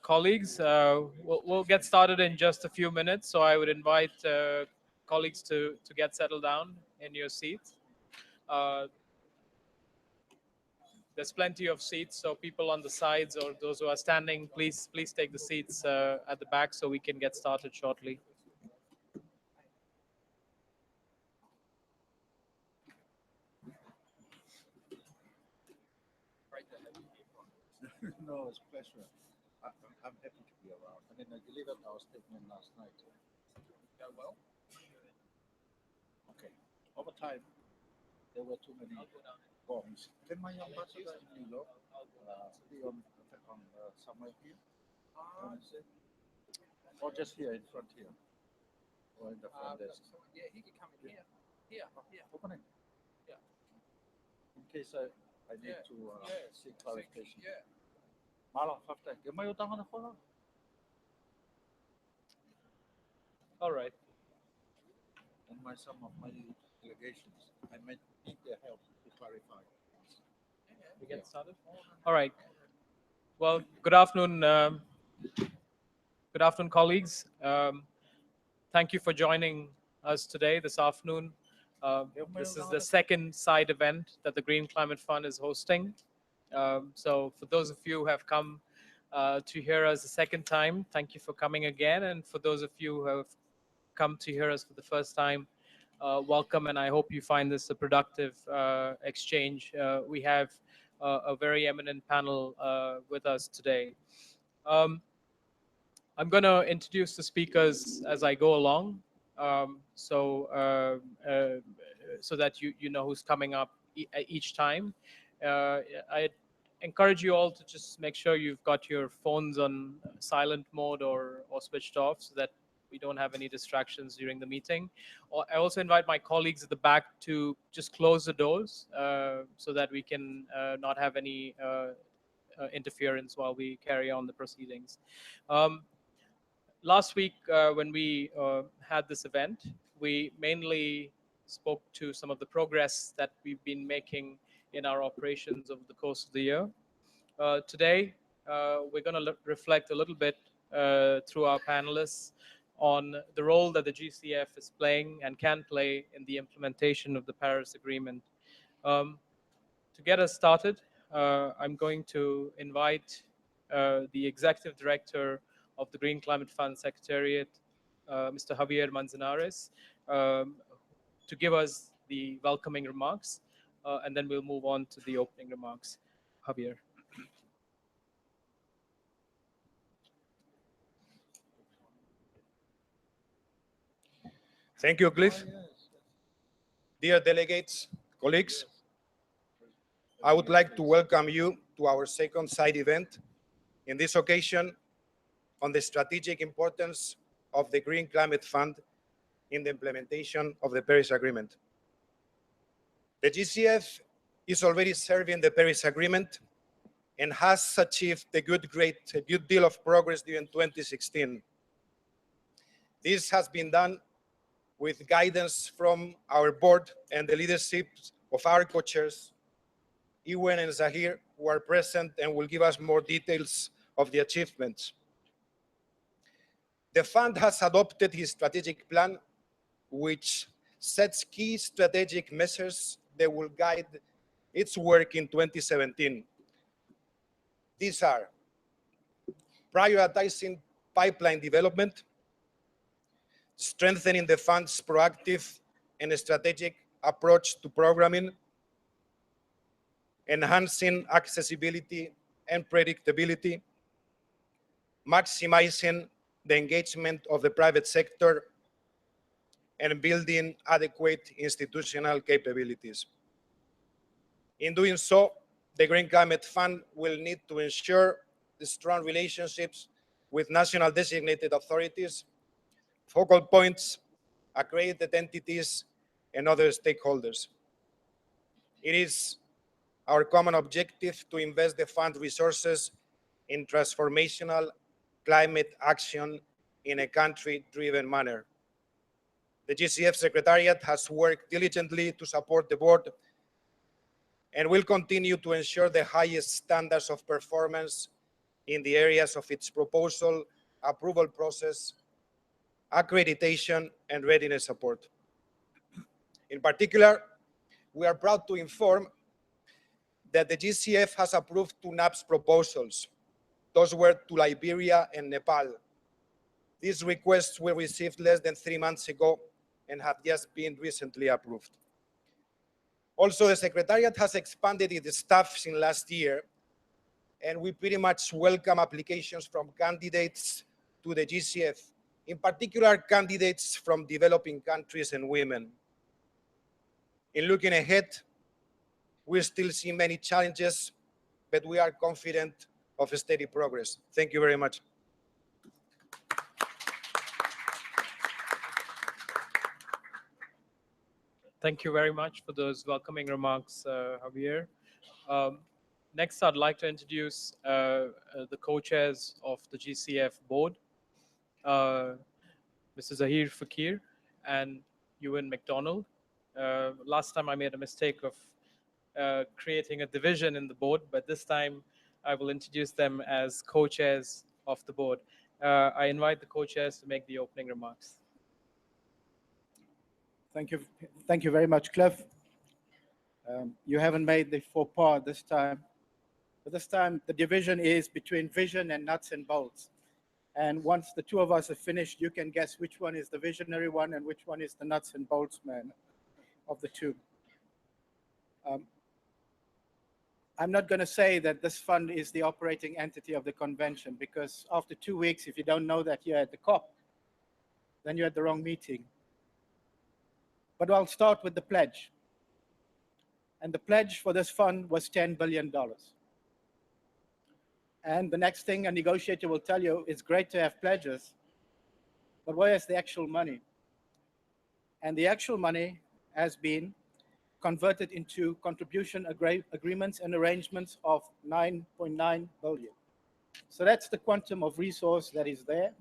Colleagues. We'll get started in just a few minutes, so I would invite colleagues to get settled down in your seats. Uh, there's plenty of seats, so people on the sides or those who are standing, please take the seats at the back so we can get started shortly. No, it's a pleasure. I'm happy to be around. I mean, I delivered our statement last night. Go well? Okay. Over time, there were too many bombs. Can my ambassador in New York be on somewhere here? Or just here in front here? Or in the front desk? Yeah, he could come in here. Here. Open it. Yeah. In case I need to seek clarification. Yeah. Malah, fakta. Gamay utangan ako lang. All right. And some of my delegations, I might need their help to clarify. We get started. All right. Well, good afternoon. Good afternoon, colleagues. Thank you for joining us today, this afternoon. This is the second side event that the Green Climate Fund is hosting. So for those of you who have come to hear us the second time, thank you for coming again. And for those of you who have come to hear us for the first time, welcome. And I hope you find this a productive exchange. We have a very eminent panel with us today. I'm going to introduce the speakers as I go along, so that you know who's coming up each time. I encourage you all to just make sure you've got your phones on silent mode or switched off so that we don't have any distractions during the meeting. I also invite my colleagues at the back to just close the doors so that we can not have any interference while we carry on the proceedings. Last week, when we had this event, we mainly spoke to some of the progress that we've been making in our operations over the course of the year. Today, we're going to reflect a little bit through our panelists on the role that the GCF is playing and can play in the implementation of the Paris Agreement. To get us started, I'm going to invite the Executive Director of the Green Climate Fund Secretariat, Mr. Javier Manzanares, to give us the welcoming remarks, and then we'll move on to the opening remarks. Javier. Thank you, Cliff. Dear delegates, colleagues, I would like to welcome you to our second side event, in this occasion on the strategic importance of the Green Climate Fund in the implementation of the Paris Agreement. The GCF is already serving the Paris Agreement and has achieved a good deal of progress during 2016. This has been done with guidance from our board and the leadership of our co-chairs, Ewen and Zahir, who are present and will give us more details of the achievements. The fund has adopted his strategic plan, which sets key strategic measures that will guide its work in 2017. These are prioritizing pipeline development, strengthening the fund's proactive and strategic approach to programming, enhancing accessibility and predictability, maximizing the engagement of the private sector, and building adequate institutional capabilities. In doing so, the Green Climate Fund will need to ensure the strong relationships with national designated authorities, focal points, accredited entities, and other stakeholders. It is our common objective to invest the fund resources in transformational climate action in a country-driven manner. The GCF Secretariat has worked diligently to support the board and will continue to ensure the highest standards of performance in the areas of its proposal, approval process, accreditation, and readiness support. In particular, we are proud to inform that the GCF has approved 2 NAPS proposals. Those were to Liberia and Nepal. These requests were received less than 3 months ago and have just been recently approved. Also, the Secretariat has expanded its staff since last year, and we pretty much welcome applications from candidates to the GCF, in particular candidates from developing countries and women. In looking ahead, we still see many challenges, but we are confident of steady progress. Thank you very much. Thank you very much for those welcoming remarks, Javier. Next, I'd like to introduce the co-chairs of the GCF board, Mr. Zahir Fakir and Ewan McDonald. Last time I made a mistake of creating a division in the board, but this time I will introduce them as co-chairs of the board. I invite the co-chairs to make the opening remarks. Thank you very much, Cliff. You haven't made the faux pas this time. But this time, the division is between vision and nuts and bolts. And once the two of us are finished, you can guess which one is the visionary one and which one is the nuts and bolts man of the two. I'm not going to say that this fund is the operating entity of the convention, because after 2 weeks, if you don't know that you're at the COP, then you're at the wrong meeting. But I'll start with the pledge. And the pledge for this fund was $10 billion. And the next thing a negotiator will tell you, it's great to have pledges, but where is the actual money? And the actual money has been converted into contribution agreements and arrangements of $9.9 billion. So that's the quantum of resource that is there,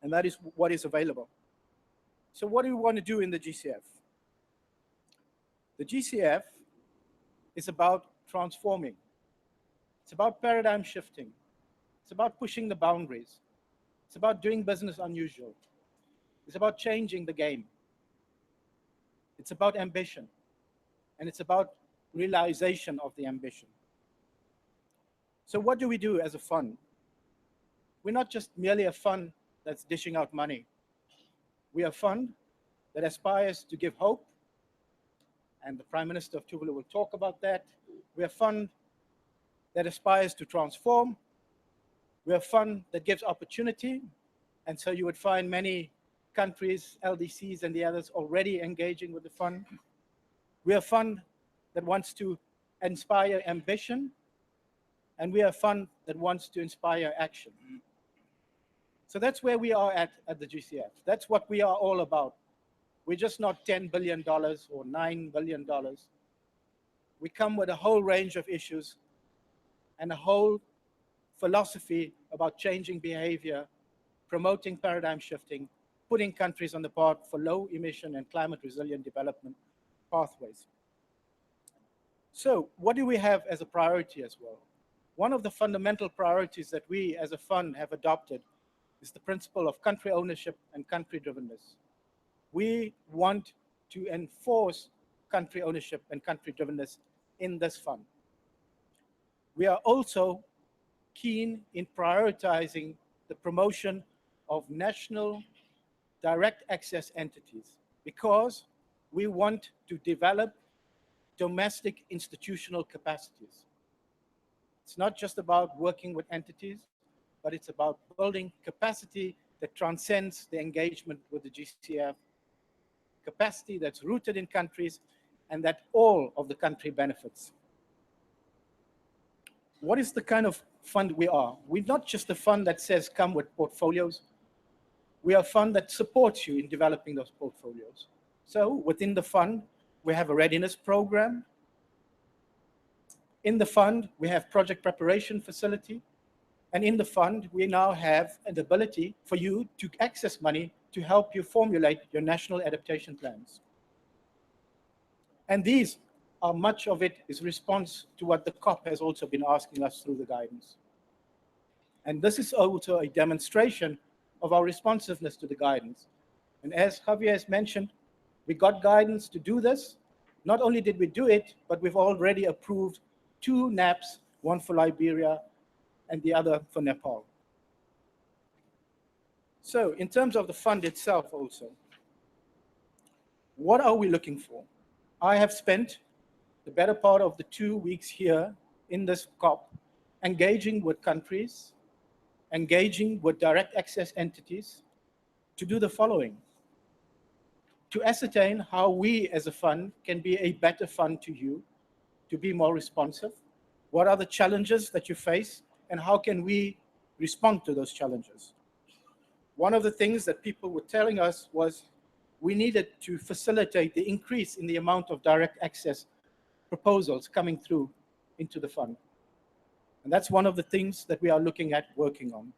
and that is what is available. So what do we want to do in the GCF? The GCF is about transforming. It's about paradigm shifting. It's about pushing the boundaries. It's about doing business unusual. It's about changing the game. It's about ambition. And it's about realization of the ambition. So what do we do as a fund? We're not just merely a fund that's dishing out money. We are a fund that aspires to give hope, and the Prime Minister of Tuvalu will talk about that. We're a fund that aspires to transform. We're a fund that gives opportunity, and so you would find many countries, LDCs and the others already engaging with the fund. We're a fund that wants to inspire ambition, and we are a fund that wants to inspire action. So that's where we are at the GCF. That's what we are all about. We're just not $10 billion or $9 billion. We come with a whole range of issues and a whole philosophy about changing behavior, promoting paradigm shifting, putting countries on the path for low emission and climate resilient development pathways. So what do we have as a priority as well? One of the fundamental priorities that we as a fund have adopted is the principle of country ownership and country drivenness. We want to enforce country ownership and country drivenness in this fund. We are also keen in prioritizing the promotion of national direct access entities because we want to develop domestic institutional capacities. It's not just about working with entities, but it's about building capacity that transcends the engagement with the GCF, capacity that's rooted in countries and that all of the country benefits. What is the kind of fund we are? We're not just a fund that says come with portfolios. We are a fund that supports you in developing those portfolios. So within the fund, we have a readiness program. In the fund, we have project preparation facility. And in the fund, we now have an ability for you to access money to help you formulate your national adaptation plans. And these are much of it is response to what the COP has also been asking us through the guidance. And this is also a demonstration of our responsiveness to the guidance. And as Javier has mentioned, we got guidance to do this. Not only did we do it, but we've already approved 2 NAPs, one for Liberia and the other for Nepal. So in terms of the fund itself also, what are we looking for? I have spent the better part of the 2 weeks here in this COP engaging with countries, engaging with direct access entities to do the following: to ascertain how we as a fund can be a better fund to you, to be more responsive. What are the challenges that you face, and how can we respond to those challenges? One of the things that people were telling us was we needed to facilitate the increase in the amount of direct access proposals coming through into the fund. And that's one of the things that we are looking at working on.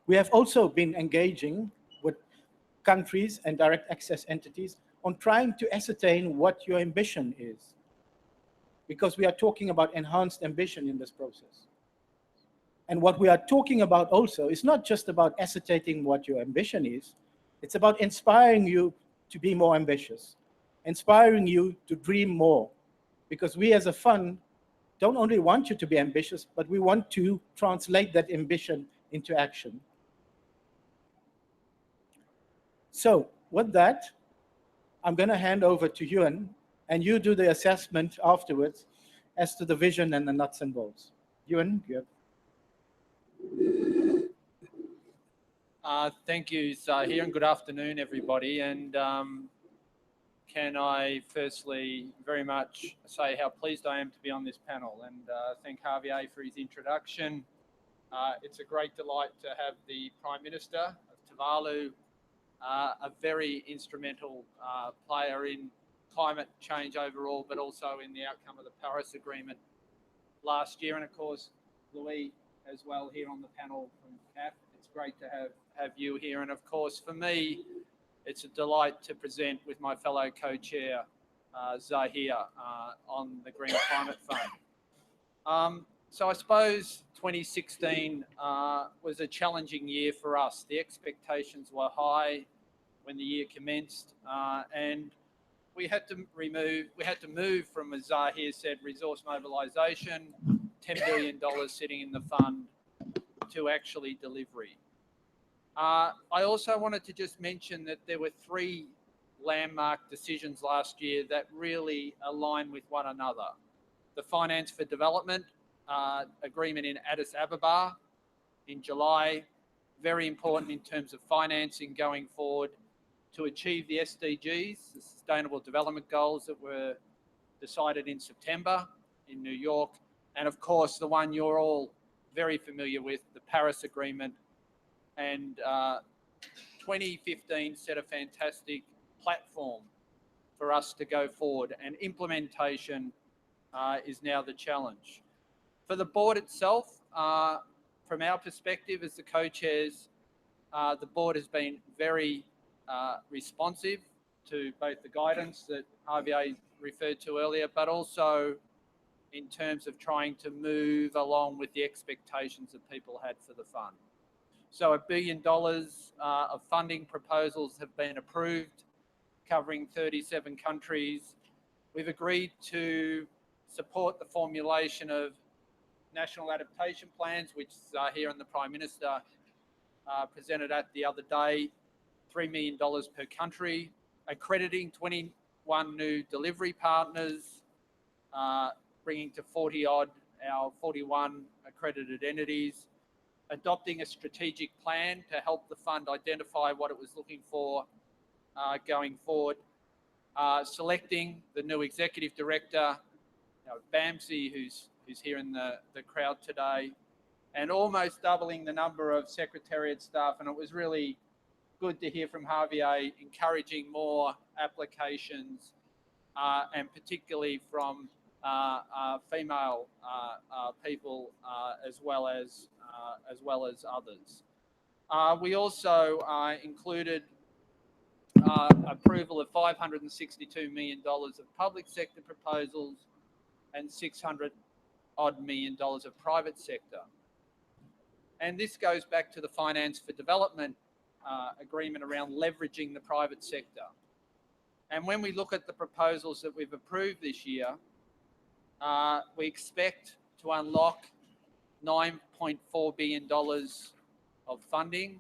We have also been engaging with countries and direct access entities on trying to ascertain what your ambition is, because we are talking about enhanced ambition in this process. And what we are talking about also is not just about ascertaining what your ambition is, it's about inspiring you to be more ambitious, inspiring you to dream more, because we as a fund don't only want you to be ambitious, but we want to translate that ambition into action. So with that, I'm going to hand over to Ewan, and you do the assessment afterwards as to the vision and the nuts and bolts. Ewan, you have... Thank you, Zahir, and good afternoon, everybody. And can I firstly very much say how pleased I am to be on this panel, and thank Javier for his introduction. It's a great delight to have the Prime Minister of Tuvalu, a very instrumental player in climate change overall, but also in the outcome of the Paris Agreement last year. And of course, Louis as well here on the panel from CAF. It's great to have you here. And of course, for me, it's a delight to present with my fellow co-chair, Zahir, on the Green Climate Fund. So I suppose 2016 was a challenging year for us. The expectations were high when the year commenced, and we had to move from, as Zahir said, resource mobilisation, $10 billion sitting in the fund, to actually delivery. I also wanted to just mention that there were 3 landmark decisions last year that really align with one another. The Finance for Development agreement in Addis Ababa in July, very important in terms of financing going forward to achieve the SDGs, the Sustainable Development Goals that were decided in September in New York, and of course the one you're all very familiar with, the Paris Agreement. And 2015 set a fantastic platform for us to go forward, and implementation is now the challenge. For the board itself, from our perspective as the co-chairs, the board has been very responsive to both the guidance that Javier referred to earlier, but also in terms of trying to move along with the expectations that people had for the fund. So $1 billion of funding proposals have been approved, covering 37 countries. We've agreed to support the formulation of national adaptation plans, which Zahir and the Prime Minister presented at the other day, $3 million per country, accrediting 21 new delivery partners, bringing to 40-odd our 41 accredited entities, adopting a strategic plan to help the fund identify what it was looking for going forward, selecting the new executive director, Bamsi, who's here in the crowd today, and almost doubling the number of secretariat staff. And it was really good to hear from Javier encouraging more applications, and particularly from female people as well as others. We also included approval of $562 million of public sector proposals and $600 odd million of private sector. And this goes back to the Finance for Development agreement around leveraging the private sector. And when we look at the proposals that we've approved this year, we expect to unlock $9.4 billion of funding,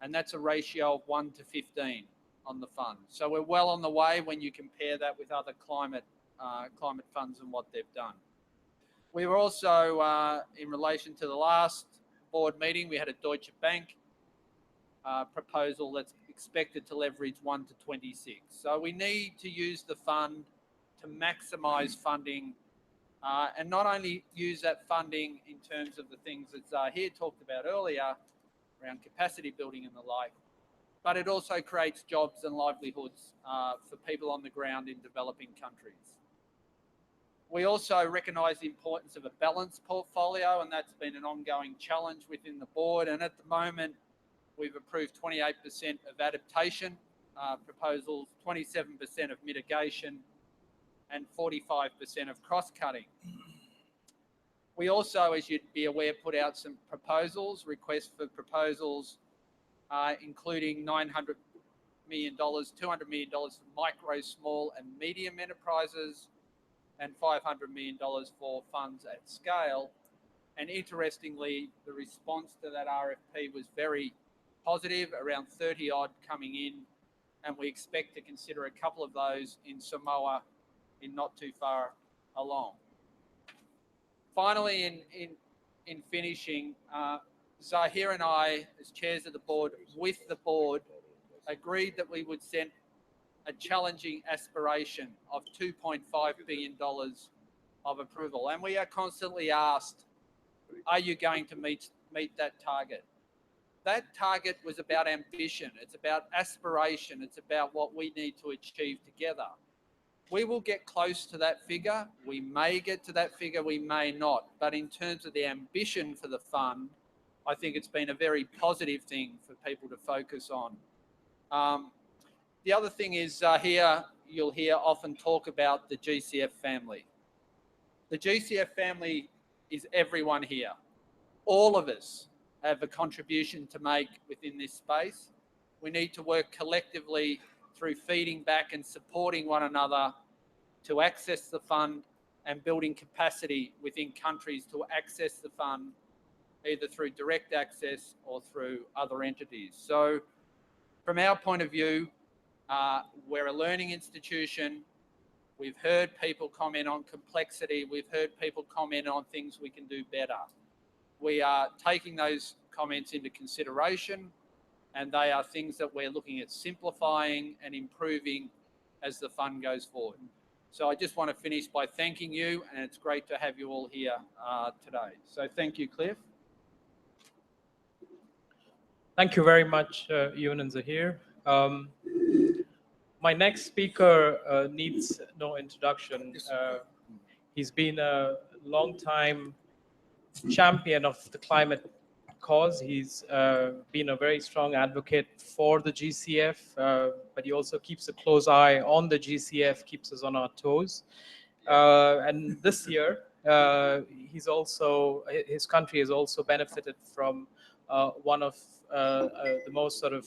and that's a ratio of 1 to 15 on the fund. So we're well on the way when you compare that with other climate funds and what they've done. We were also, in relation to the last board meeting, we had a Deutsche Bank proposal that's expected to leverage 1 to 26. So we need to use the fund to maximise funding, and not only use that funding in terms of the things that Zahir talked about earlier around capacity building and the like, but it also creates jobs and livelihoods for people on the ground in developing countries. We also recognise the importance of a balanced portfolio, and that's been an ongoing challenge within the board. And at the moment, we've approved 28% of adaptation proposals, 27% of mitigation, and 45% of cross-cutting. We also, as you'd be aware, put out some proposals, requests for proposals, including $900 million, $200 million for micro, small and medium enterprises, and $500 million for funds at scale. And interestingly, the response to that RFP was very positive, around 30 odd coming in, and we expect to consider a couple of those in Samoa in not too far along. Finally, in finishing, Zahir and I, as chairs of the board, with the board, agreed that we would set a challenging aspiration of $2.5 billion of approval. And we are constantly asked, are you going to meet that target? That target was about ambition. It's about aspiration. It's about what we need to achieve together. We will get close to that figure. We may get to that figure, we may not. But in terms of the ambition for the fund, I think it's been a very positive thing for people to focus on. The other thing is here, you'll hear often talk about the GCF family. The GCF family is everyone here. All of us have a contribution to make within this space. We need to work collectively through feeding back and supporting one another to access the fund and building capacity within countries to access the fund, either through direct access or through other entities. So from our point of view, we're a learning institution. We've heard people comment on complexity. We've heard people comment on things we can do better. We are taking those comments into consideration, and they are things that we're looking at simplifying and improving as the fund goes forward. So I just want to finish by thanking you, and it's great to have you all here today. So thank you, Cliff. Thank you very much, Ewan and Zahir. My next speaker needs no introduction. He's been a long-time champion of the climate cause. He's been a very strong advocate for the GCF, but he also keeps a close eye on the GCF, keeps us on our toes. And this year, his country has also benefited from one of the most sort of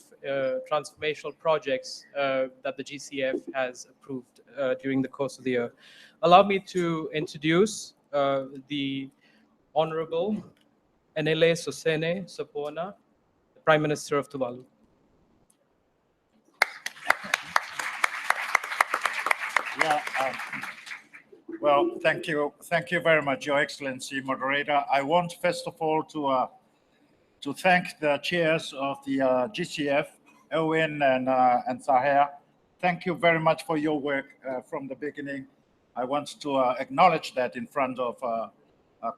transformational projects that the GCF has approved during the course of the year. Allow me to introduce the Honorable Enele Sosene Sopona, the Prime Minister of Tuvalu. Yeah. Well, thank you very much, Your Excellency, Moderator. I want first of all to thank the chairs of the GCF, Owen and Zahir. Thank you very much for your work from the beginning. I want to acknowledge that in front of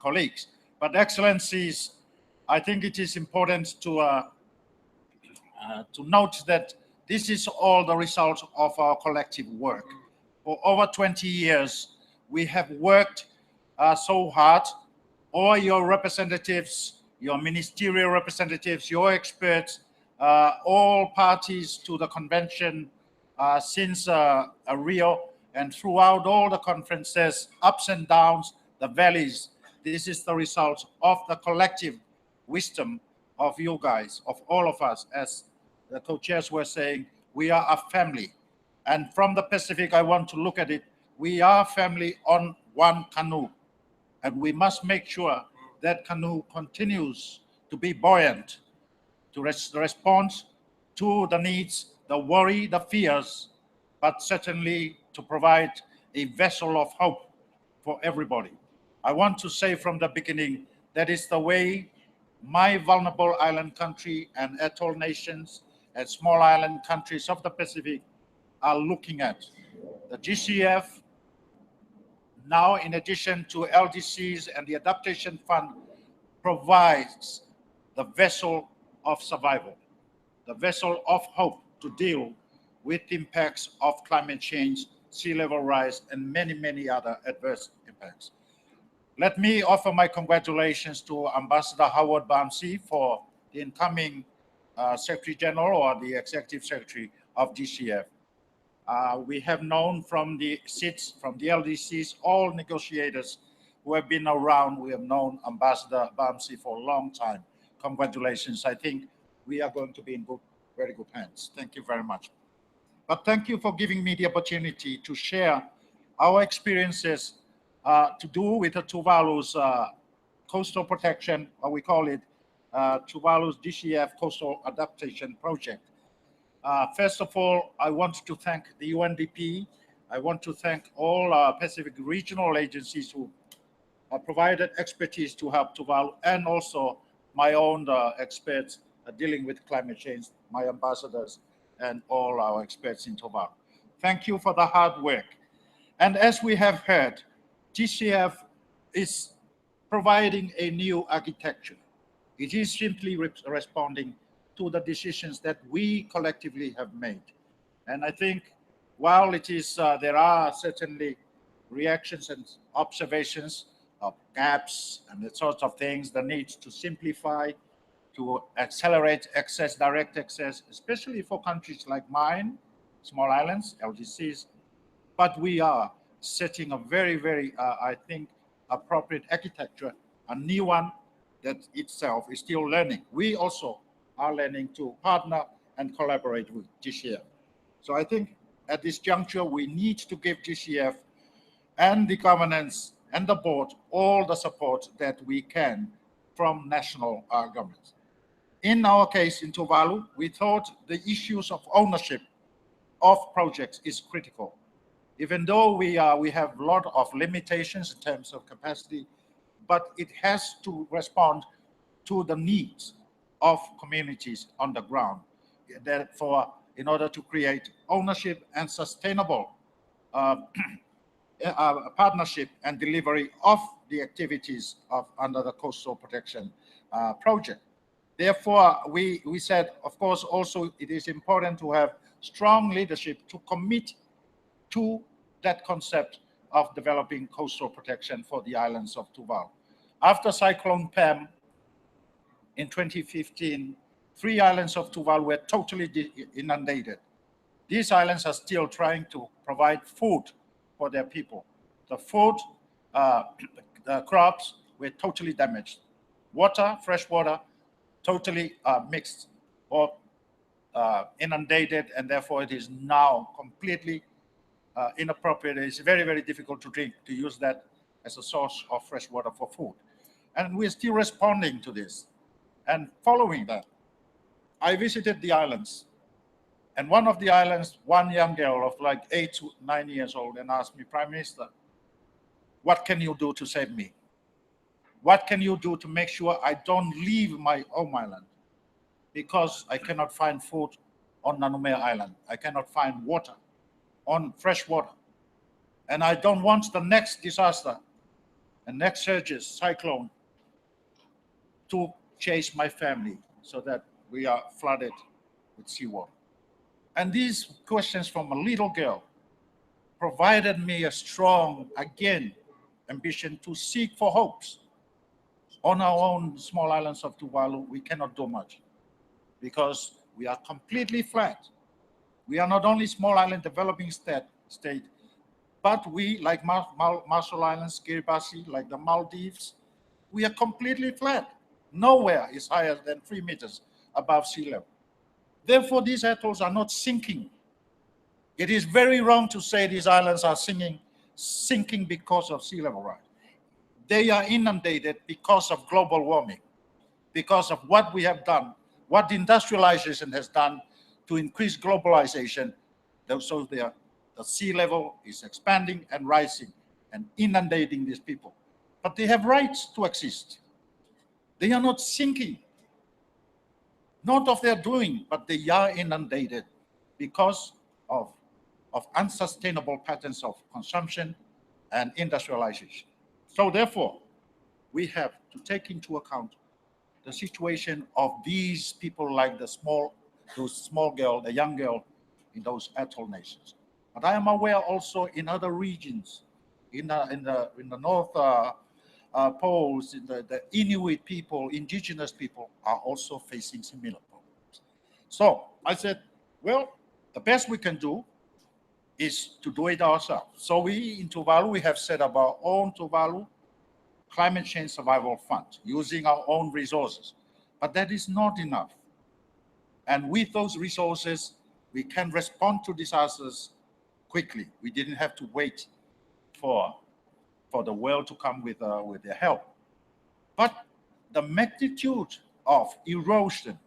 colleagues. But Excellencies, I think it is important to note that this is all the result of our collective work. For over 20 years, we have worked so hard. All your representatives, your ministerial representatives, your experts, all parties to the convention since Rio, and throughout all the conferences, ups and downs, the valleys. This is the result of the collective wisdom of you guys, of all of us, as the co-chairs were saying, we are a family. And from the Pacific, I want to look at it. We are family on one canoe. And we must make sure that canoe continues to be buoyant, to respond to the needs, the worry, the fears, but certainly to provide a vessel of hope for everybody. I want to say from the beginning, that is the way my vulnerable island country and atoll nations and small island countries of the Pacific are looking at. The GCF, now in addition to LDCs and the Adaptation Fund, provides the vessel of survival, the vessel of hope to deal with the impacts of climate change, sea level rise, and many, many other adverse impacts. Let me offer my congratulations to Ambassador Howard Bamsi for the incoming Secretary General or the Executive Secretary of GCF. We have known from the SITs, from the LDCs, all negotiators who have been around. We have known Ambassador Bamsi for a long time. Congratulations. I think we are going to be in good, very good hands. Thank you very much. But thank you for giving me the opportunity to share our experiences to do with the Tuvalu's coastal protection, or we call it Tuvalu's GCF Coastal Adaptation Project. First of all, I want to thank the UNDP. I want to thank all Pacific regional agencies who provided expertise to help Tuvalu, and also my own experts dealing with climate change, my ambassadors, and all our experts in Tuvalu. Thank you for the hard work. And as we have heard, GCF is providing a new architecture. It is simply responding to the decisions that we collectively have made. And I think while it is, there are certainly reactions and observations of gaps and the sorts of things, the need to simplify, to accelerate access, direct access, especially for countries like mine, small islands, LDCs. But we are setting a very, very, I think, appropriate architecture, a new one that itself is still learning. We also are learning to partner and collaborate with GCF. So I think at this juncture, we need to give GCF and the governance and the board all the support that we can from national governments. In our case in Tuvalu, we thought the issues of ownership of projects is critical. Even though we have a lot of limitations in terms of capacity, but it has to respond to the needs of communities on the ground. Therefore, in order to create ownership and sustainable partnership and delivery of the activities under the Coastal Protection Project. Therefore, we said, of course, also it is important to have strong leadership to commit to that concept of developing coastal protection for the islands of Tuvalu. After Cyclone Pam in 2015, 3 islands of Tuvalu were totally inundated. These islands are still trying to provide food for their people. The food, the crops were totally damaged. Water, fresh water, totally mixed or inundated, and therefore it is now completely inappropriate. It's very, very difficult to drink, to use that as a source of fresh water for food. And we're still responding to this. And following that, I visited the islands. And one of the islands, one young girl of like 8 to 9 years old, and asked me, Prime Minister, what can you do to save me? What can you do to make sure I don't leave my home island? Because I cannot find food on Nanumea Island. I cannot find water, on fresh water. And I don't want the next disaster, the next surges, cyclone, to chase my family so that we are flooded with seawater. And these questions from a little girl provided me a strong, again, ambition to seek for hopes. On our own small islands of Tuvalu, we cannot do much because we are completely flat. We are not only small island developing state, but we, like Marshall Islands, Kiribati, like the Maldives, we are completely flat. Nowhere is higher than 3 meters above sea level. Therefore, these atolls are not sinking. It is very wrong to say these islands are sinking because of sea level rise. They are inundated because of global warming, because of what we have done, what industrialization has done to increase globalization. So the sea level is expanding and rising and inundating these people. But they have rights to exist. They are not sinking, not of their doing, but they are inundated because of unsustainable patterns of consumption and industrialization. So therefore, we have to take into account the situation of these people, like those small girl, the young girl in those atoll nations. But I am aware also in other regions, in the North Poles, in the Inuit people, indigenous people are also facing similar problems. So I said, well, the best we can do is to do it ourselves. So we in Tuvalu, we have set up our own Tuvalu Climate Change Survival Fund using our own resources. But that is not enough. And with those resources, we can respond to disasters quickly. We didn't have to wait for the world to come with their help. But the magnitude of erosion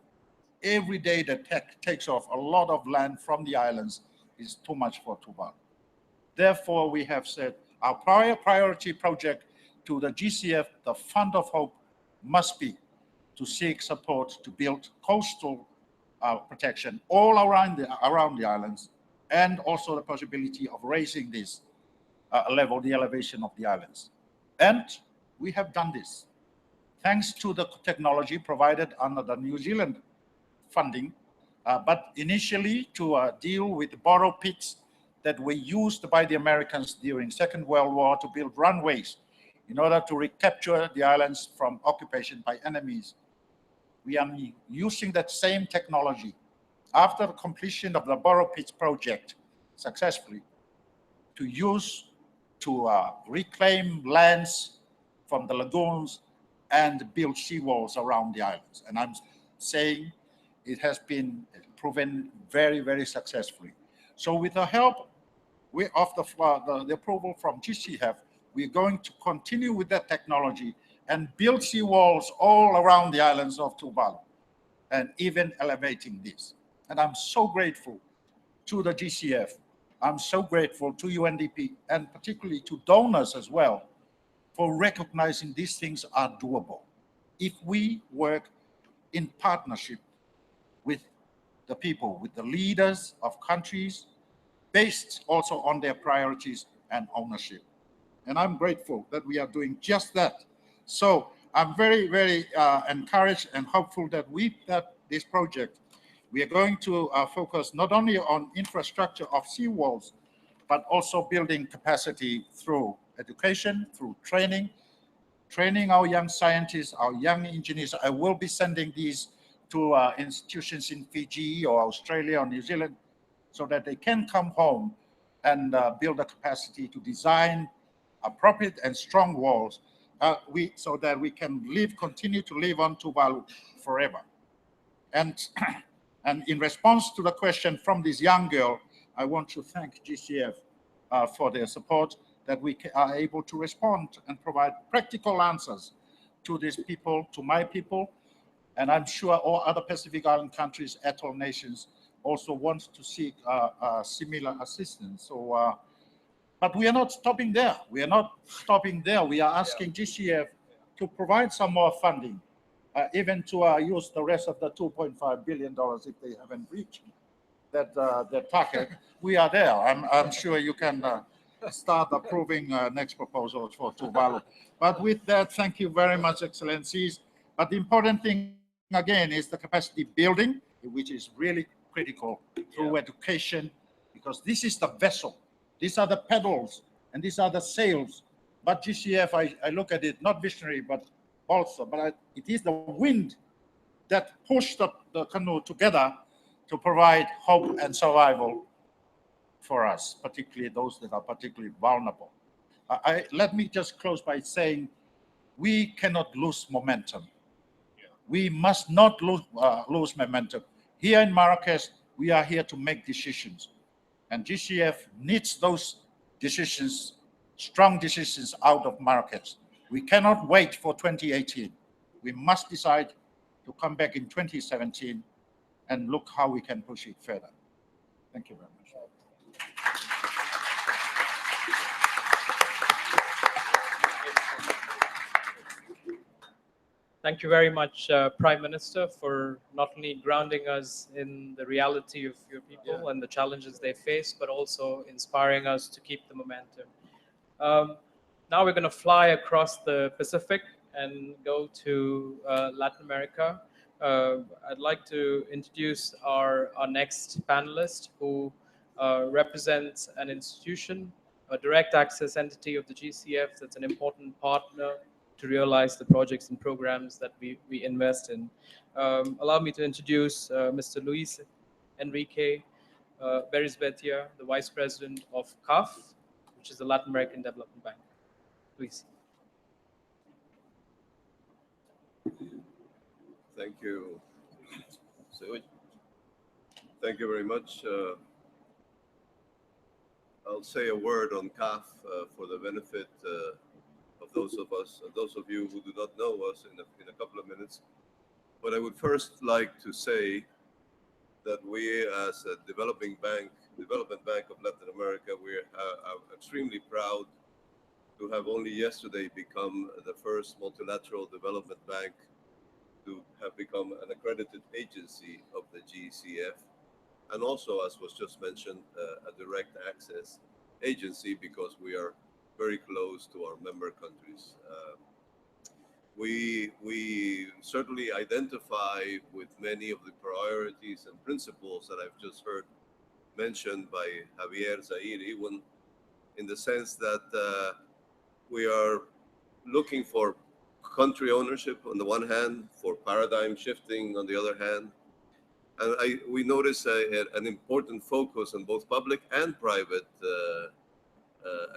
every day that takes off a lot of land from the islands is too much for Tuvalu. Therefore, we have said our priority project to the GCF, the Fund of Hope, must be to seek support to build coastal protection all around the islands, and also the possibility of raising this the elevation of the islands. And we have done this thanks to the technology provided under the New Zealand funding, but initially to deal with borrow pits that were used by the Americans during Second World War to build runways in order to recapture the islands from occupation by enemies. We are using that same technology after the completion of the borrow pits project successfully to reclaim lands from the lagoons and build seawalls around the islands. And I'm saying it has been proven very, very successfully. So with the help of the approval from GCF, we're going to continue with that technology and build seawalls all around the islands of Tuvalu, and even elevating this. And I'm so grateful to the GCF. I'm so grateful to UNDP, and particularly to donors as well, for recognizing these things are doable if we work in partnership with the people, with the leaders of countries, based also on their priorities and ownership. And I'm grateful that we are doing just that. So I'm very, very encouraged and hopeful that with this project, we are going to focus not only on infrastructure of seawalls, but also building capacity through education, through training our young scientists, our young engineers. I will be sending these to institutions in Fiji or Australia or New Zealand, so that they can come home and build a capacity to design appropriate and strong walls, so that we can continue to live on Tuvalu forever. And and in response to the question from this young girl, I want to thank GCF for their support, that we are able to respond and provide practical answers to these people, to my people. And I'm sure all other Pacific Island countries, atoll nations, also want to seek similar assistance. So, but we are not stopping there. We are not stopping there. We are asking GCF to provide some more funding, even to use the rest of the $2.5 billion if they haven't reached that target. We are there. I'm sure you can start approving next proposals for Tuvalu. But with that, thank you very much, Excellencies. But the important thing, again, is the capacity building, which is really critical through education, because this is the vessel. These are the pedals, and these are the sails. But GCF, I look at it, not visionary, but also, but it is the wind that pushed the canoe together to provide hope and survival for us, particularly those that are particularly vulnerable. Let me just close by saying we cannot lose momentum. We must not lose momentum. Here in Marrakesh, we are here to make decisions. And GCF needs those decisions, strong decisions out of Marrakesh. We cannot wait for 2018. We must decide to come back in 2017 and look how we can push it further. Thank you very much. Thank you very much, Prime Minister, for not only grounding us in the reality of your people and the challenges they face, but also inspiring us to keep the momentum. Now we're going to fly across the Pacific and go to Latin America. I'd like to introduce our next panelist, who represents an institution, a direct access entity of the GCF that's an important partner to realize the projects and programs that we invest in. Allow me to introduce Mr. Luis Enrique Berisbetia, the Vice President of CAF, which is the Latin American Development Bank. Luis. Thank you, Sewage. Thank you very much. I'll say a word on CAF for the benefit of those of you who do not know us in a couple of minutes. But I would first like to say that we, as a development bank of Latin America, we are extremely proud to have only yesterday become the first multilateral development bank to have become an accredited agency of the GCF, and also, as was just mentioned, a direct access agency, because we are very close to our member countries. We certainly identify with many of the priorities and principles that I've just heard mentioned by Javier, Zaire, even in the sense that we are looking for country ownership on the one hand, for paradigm shifting on the other hand. And we notice an important focus on both public and private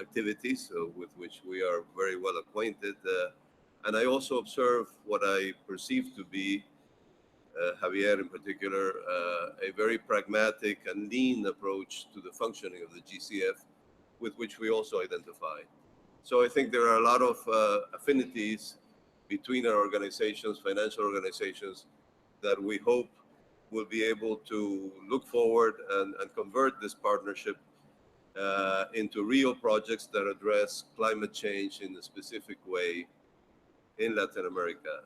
activities, with which we are very well acquainted. And I also observe what I perceive to be, Javier in particular, a very pragmatic and lean approach to the functioning of the GCF, with which we also identify. So I think there are a lot of affinities between our organizations, financial organizations, that we hope will be able to look forward and convert this partnership into real projects that address climate change in a specific way in Latin America.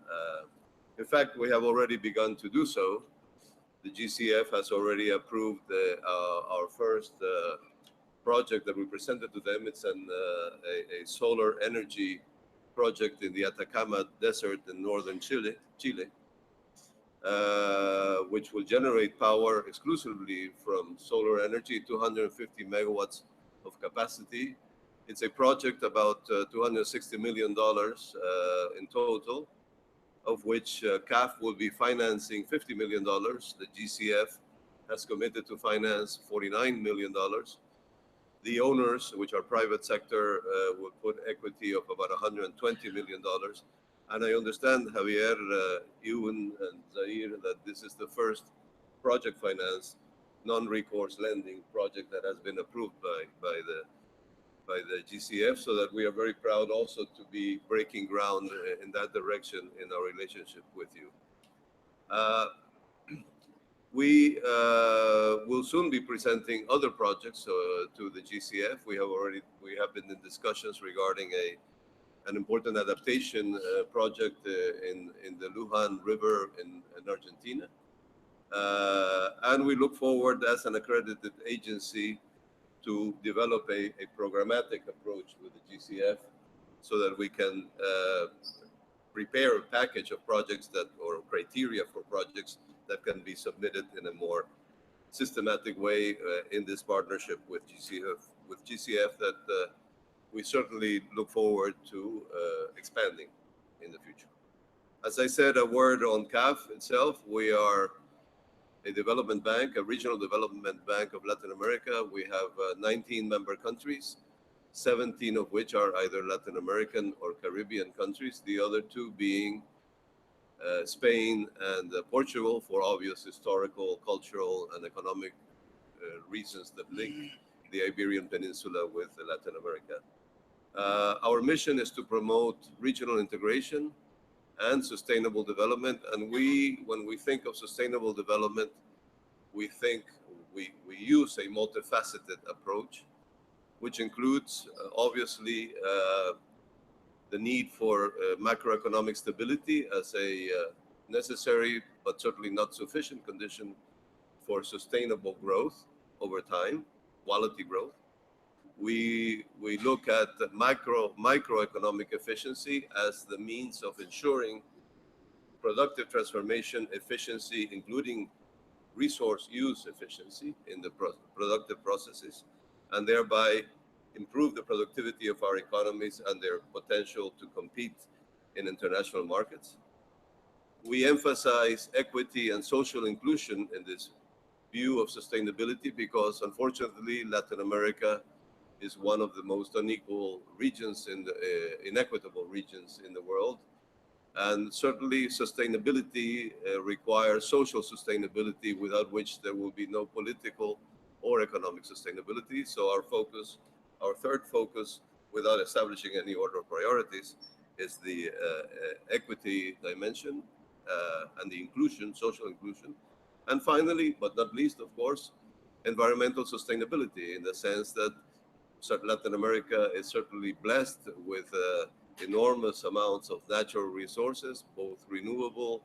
In fact, we have already begun to do so. The GCF has already approved our first project that we presented to them. It's a solar energy project in the Atacama Desert in northern Chile, which will generate power exclusively from solar energy, 250 megawatts of capacity. It's a project about $260 million in total, of which CAF will be financing $50 million. The GCF has committed to finance $49 million. The owners, which are private sector, will put equity of about $120 million. And I understand, Javier, Ewan, and Zaire, that this is the first project finance, non-recourse lending project that has been approved by the GCF, so that we are very proud also to be breaking ground in that direction in our relationship with you. We will soon be presenting other projects to the GCF. We have been in discussions regarding an important adaptation project in the Luján River in Argentina. And we look forward as an accredited agency to develop a programmatic approach with the GCF, so that we can prepare a package of projects or criteria for projects that can be submitted in a more systematic way in this partnership with GCF that we certainly look forward to expanding in the future. As I said, a word on CAF itself. We are a development bank, a regional development bank of Latin America. We have 19 member countries, 17 of which are either Latin American or Caribbean countries, the other two being Spain and Portugal for obvious historical, cultural, and economic reasons that link the Iberian Peninsula with Latin America. Our mission is to promote regional integration and sustainable development. And when we think of sustainable development, we use a multifaceted approach, which includes obviously the need for macroeconomic stability as a necessary but certainly not sufficient condition for sustainable growth over time, quality growth. We look at microeconomic efficiency as the means of ensuring productive transformation efficiency, including resource use efficiency in the productive processes, and thereby improve the productivity of our economies and their potential to compete in international markets. We emphasize equity and social inclusion in this view of sustainability because, unfortunately, Latin America is one of the most unequal regions, inequitable regions in the world. And certainly sustainability requires social sustainability, without which there will be no political or economic sustainability. So our third focus, without establishing any order of priorities, is the equity dimension and the inclusion, social inclusion. And finally, but not least, of course, environmental sustainability, in the sense that Latin America is certainly blessed with enormous amounts of natural resources, both renewable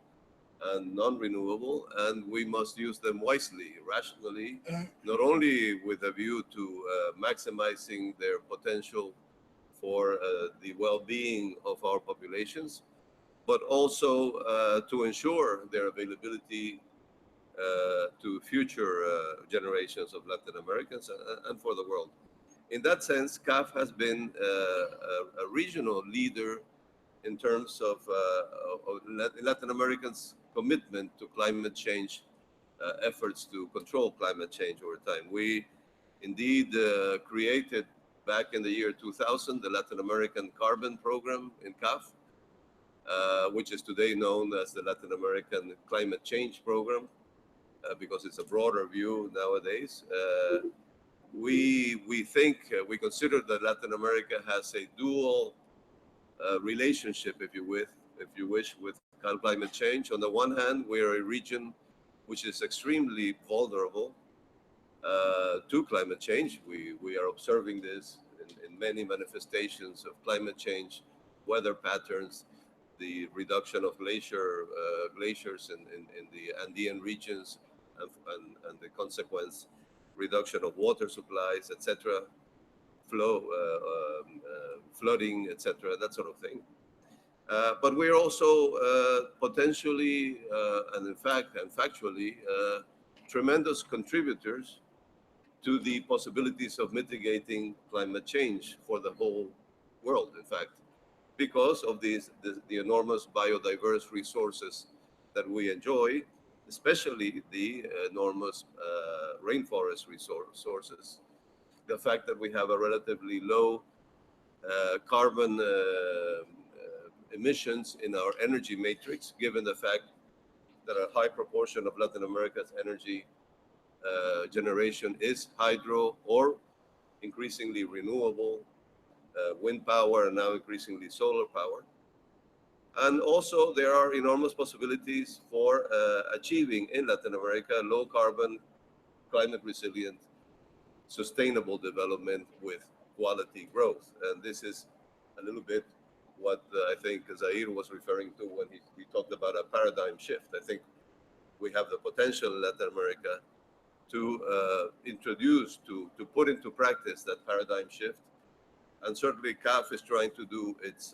and non-renewable, and we must use them wisely, rationally, not only with a view to maximizing their potential for the well-being of our populations, but also to ensure their availability to future generations of Latin Americans and for the world. In that sense, CAF has been a regional leader in terms of Latin Americans' commitment to climate change efforts to control climate change over time. We indeed created back in the year 2000 the Latin American Carbon Program in CAF, which is today known as the Latin American Climate Change Program, because it's a broader view nowadays. We consider that Latin America has a dual relationship, if you wish, with climate change. On the one hand, we are a region which is extremely vulnerable to climate change. We are observing this in many manifestations of climate change, weather patterns, the reduction of glaciers in the Andean regions, and the consequence reduction of water supplies, etc., flooding, etc., that sort of thing. But we're also potentially, and in fact, and factually, tremendous contributors to the possibilities of mitigating climate change for the whole world, in fact, because of the enormous biodiverse resources that we enjoy, especially the enormous rainforest resources. The fact that we have a relatively low carbon emissions in our energy matrix, given the fact that a high proportion of Latin America's energy generation is hydro or increasingly renewable, wind power, and now increasingly solar power. And also there are enormous possibilities for achieving in Latin America low carbon, climate resilient, sustainable development with quality growth. And this is a little bit what I think Zaire was referring to when he talked about a paradigm shift. I think we have the potential in Latin America to introduce, to put into practice that paradigm shift. And certainly CAF is trying to do its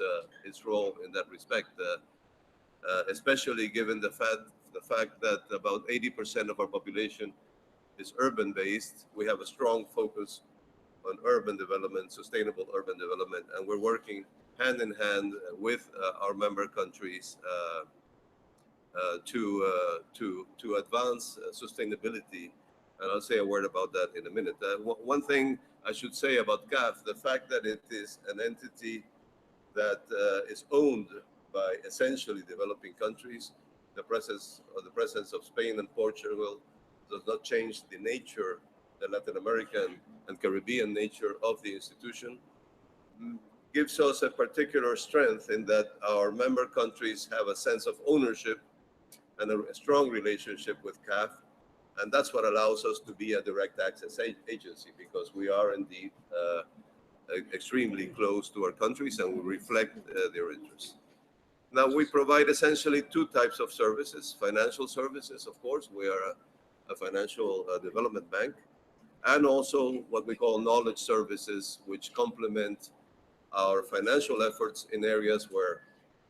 role in that respect, especially given the fact that about 80% of our population is urban-based. We have a strong focus on urban development, sustainable urban development, and we're working hand in hand with our member countries to advance sustainability. And I'll say a word about that in a minute. One thing I should say about CAF, the fact that it is an entity that is owned by essentially developing countries. The presence of Spain and Portugal does not change the nature, the Latin American and Caribbean nature of the institution. Gives us a particular strength in that our member countries have a sense of ownership and a strong relationship with CAF. And that's what allows us to be a direct access agency, because we are indeed extremely close to our countries and we reflect their interests. Now, we provide essentially two types of services. Financial services, of course, we are a financial development bank, and also what we call knowledge services, which complement our financial efforts in areas where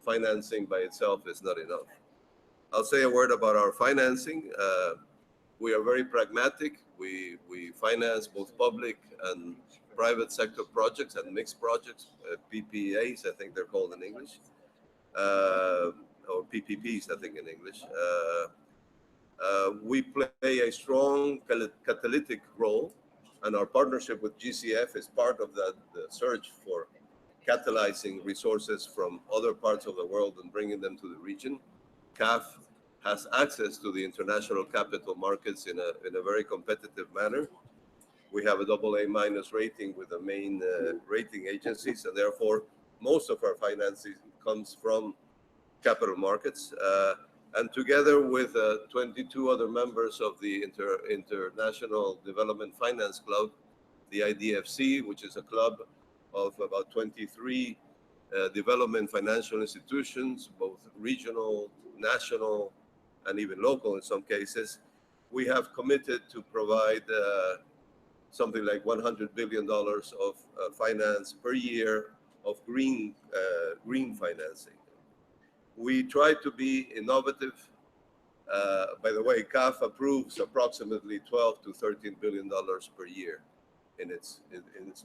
financing by itself is not enough. I'll say a word about our financing. We are very pragmatic. We finance both public and private sector projects and mixed projects, PPAs, I think they're called in English, or PPPs, I think in English. We play a strong catalytic role, and our partnership with GCF is part of that search for catalyzing resources from other parts of the world and bringing them to the region. CAF has access to the international capital markets in a very competitive manner. We have a AA- rating with the main rating agencies, and therefore most of our financing comes from capital markets. And together with 22 other members of the International Development Finance Club, the IDFC, which is a club of about 23 development financial institutions, both regional, national, and even local in some cases, we have committed to provide something like $100 billion of finance per year of green financing. We try to be innovative. By the way, CAF approves approximately $12 to $13 billion per year in its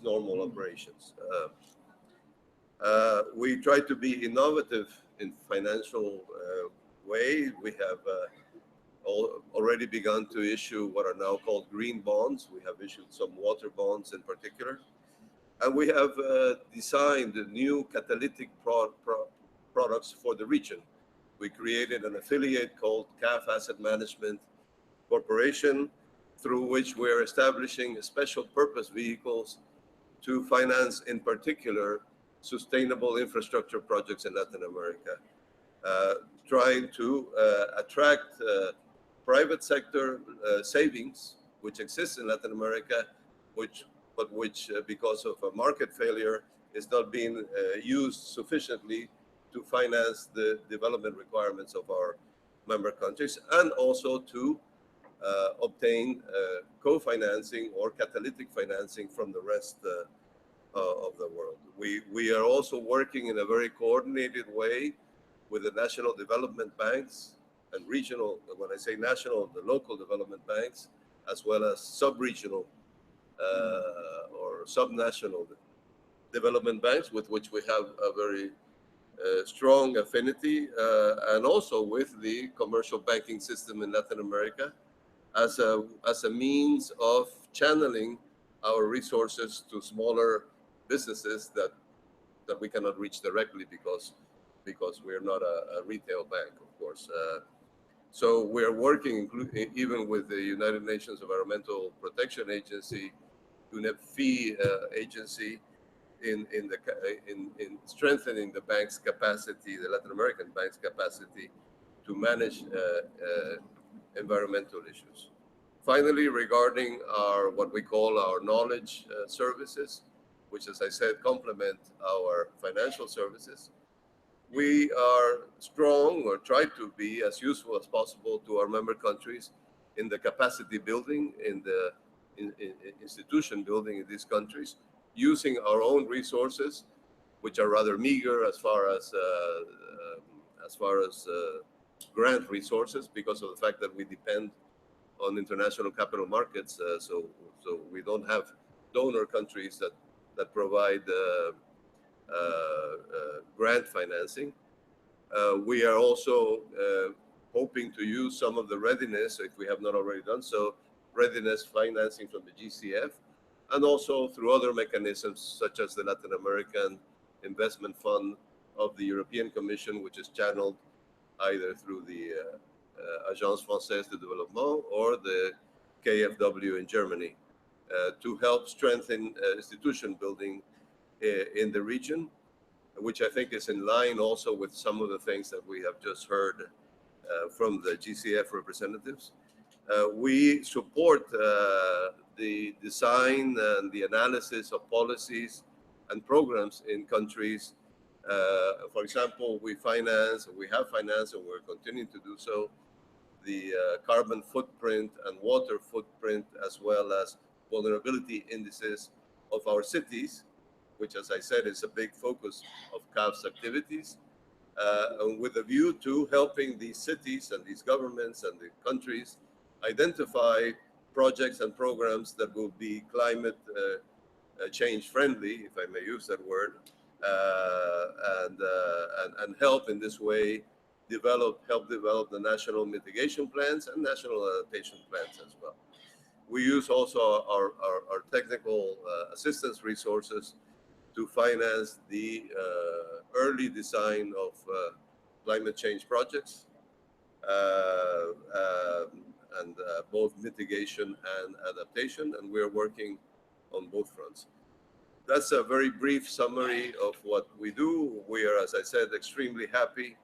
normal operations. We try to be innovative in financial way. We have already begun to issue what are now called green bonds. We have issued some water bonds in particular. And we have designed new catalytic products for the region. We created an affiliate called CAF Asset Management Corporation, through which we're establishing special purpose vehicles to finance, in particular, sustainable infrastructure projects in Latin America, trying to attract private sector savings, which exists in Latin America, which because of a market failure is not being used sufficiently to finance the development requirements of our member countries, and also to obtain co-financing or catalytic financing from the rest of the world. We are also working in a very coordinated way with the national development banks and regional, when I say national, the local development banks, as well as sub-regional or sub-national development banks, with which we have a very strong affinity, and also with the commercial banking system in Latin America as a means of channeling our resources to smaller businesses that we cannot reach directly because we're not a retail bank, of course. So we're working even with the United Nations Environmental Protection Agency, UNEP-FI agency, in strengthening the bank's capacity, the Latin American bank's capacity to manage environmental issues. Finally, regarding what we call our knowledge services, which, as I said, complement our financial services, we are strong, or try to be as useful as possible to our member countries in the capacity building, in the institution building in these countries, using our own resources, which are rather meager as far as grant resources, because of the fact that we depend on international capital markets. So we don't have donor countries that provide grant financing. We are also hoping to use some of the readiness, if we have not already done so, readiness financing from the GCF, and also through other mechanisms such as the Latin American Investment Fund of the European Commission, which is channeled either through the Agence Française de Développement or the KfW in Germany, to help strengthen institution building in the region, which I think is in line also with some of the things that we have just heard from the GCF representatives. We support the design and the analysis of policies and programs in countries. For example, we have financed, and we're continuing to do so, the carbon footprint and water footprint, as well as vulnerability indices of our cities, which, as I said, is a big focus of CAF's activities, and with a view to helping these cities and these governments and the countries identify projects and programs that will be climate change friendly, if I may use that word, and help in this way help develop the national mitigation plans and national adaptation plans as well. We use also our technical assistance resources to finance the early design of climate change projects, and both mitigation and adaptation, and we're working on both fronts. That's a very brief summary of what we do. We are, as I said, extremely happy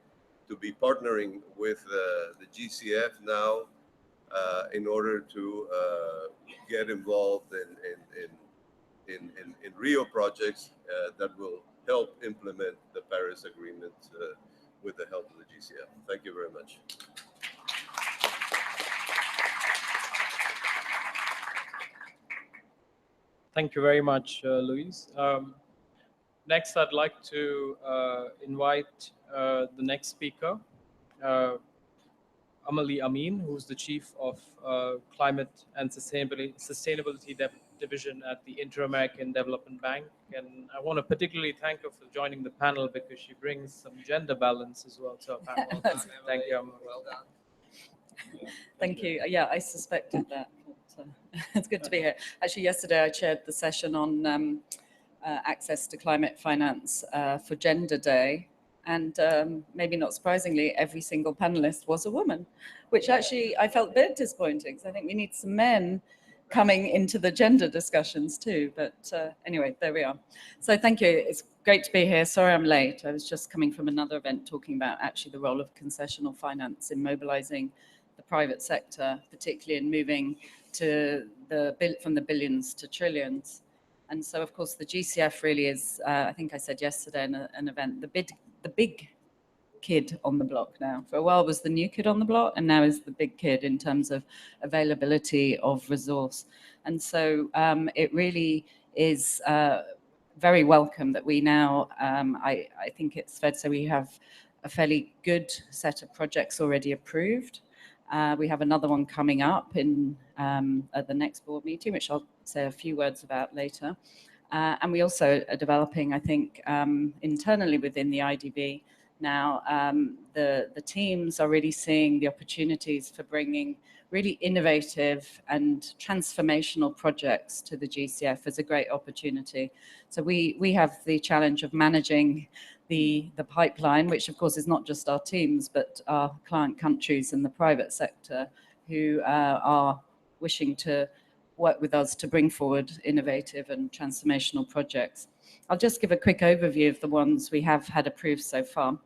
to be partnering with the GCF now in order to get involved in real projects that will help implement the Paris Agreement with the help of the GCF. Thank you very much. Thank you very much, Luis. Next, I'd like to invite the next speaker, Amalie Amin, who's the Chief of Climate and Sustainability Division at the Inter-American Development Bank. And I want to particularly thank her for joining the panel because she brings some gender balance as well to our panel. Thank you, Amalie. Well done. Thank you. Yeah, I suspected that. But, it's good to be here. Actually, yesterday I chaired the session on access to climate finance for Gender Day. And maybe not surprisingly, every single panelist was a woman, which actually I felt a bit disappointing because I think we need some men coming into the gender discussions too. But anyway, there we are. So thank you. It's great to be here. Sorry I'm late. I was just coming from another event talking about actually the role of concessional finance in mobilizing the private sector, particularly in moving to from the billions to trillions. And so, of course, the GCF really is, I think I said yesterday in an event, the big kid on the block now. For a while was the new kid on the block, and now is the big kid in terms of availability of resource. And so it really is very welcome that we now, I think it's fair to say we have a fairly good set of projects already approved. We have another one coming up at the next board meeting, which I'll say a few words about later. And we also are developing, I think, internally within the IDB now, the teams are really seeing the opportunities for bringing really innovative and transformational projects to the GCF as a great opportunity. So we have the challenge of managing the pipeline, which of course is not just our teams, but our client countries and the private sector who are wishing to work with us to bring forward innovative and transformational projects. I'll just give a quick overview of the ones we have had approved so far.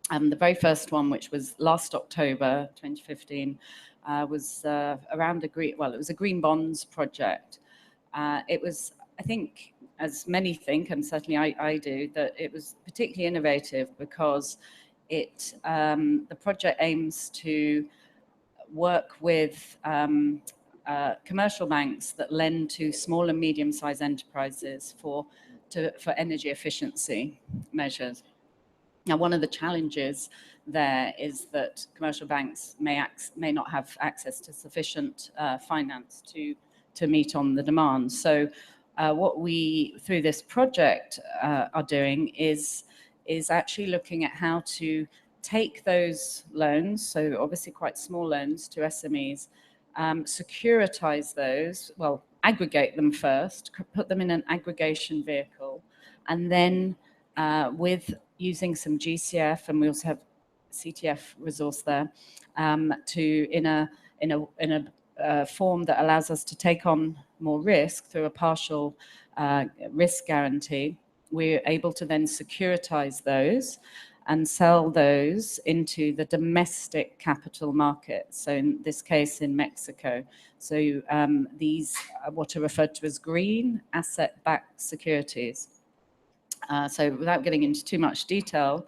The very first one, which was last October 2015, was around it was a green bonds project. It was, I think, as many think, and certainly I do, that it was particularly innovative because the project aims to work with commercial banks that lend to small and medium-sized enterprises for energy efficiency measures. Now, one of the challenges there is that commercial banks may not have access to sufficient finance to meet on the demand. So what we, through this project, are doing is actually looking at how to take those loans, so obviously quite small loans to SMEs, securitize those, well, aggregate them first, put them in an aggregation vehicle, and then with using some GCF, and we also have CTF resource there, to in a form that allows us to take on more risk through a partial risk guarantee. We're able to then securitize those and sell those into the domestic capital market. So in this case, in Mexico. So these are what are referred to as green asset-backed securities. So without getting into too much detail,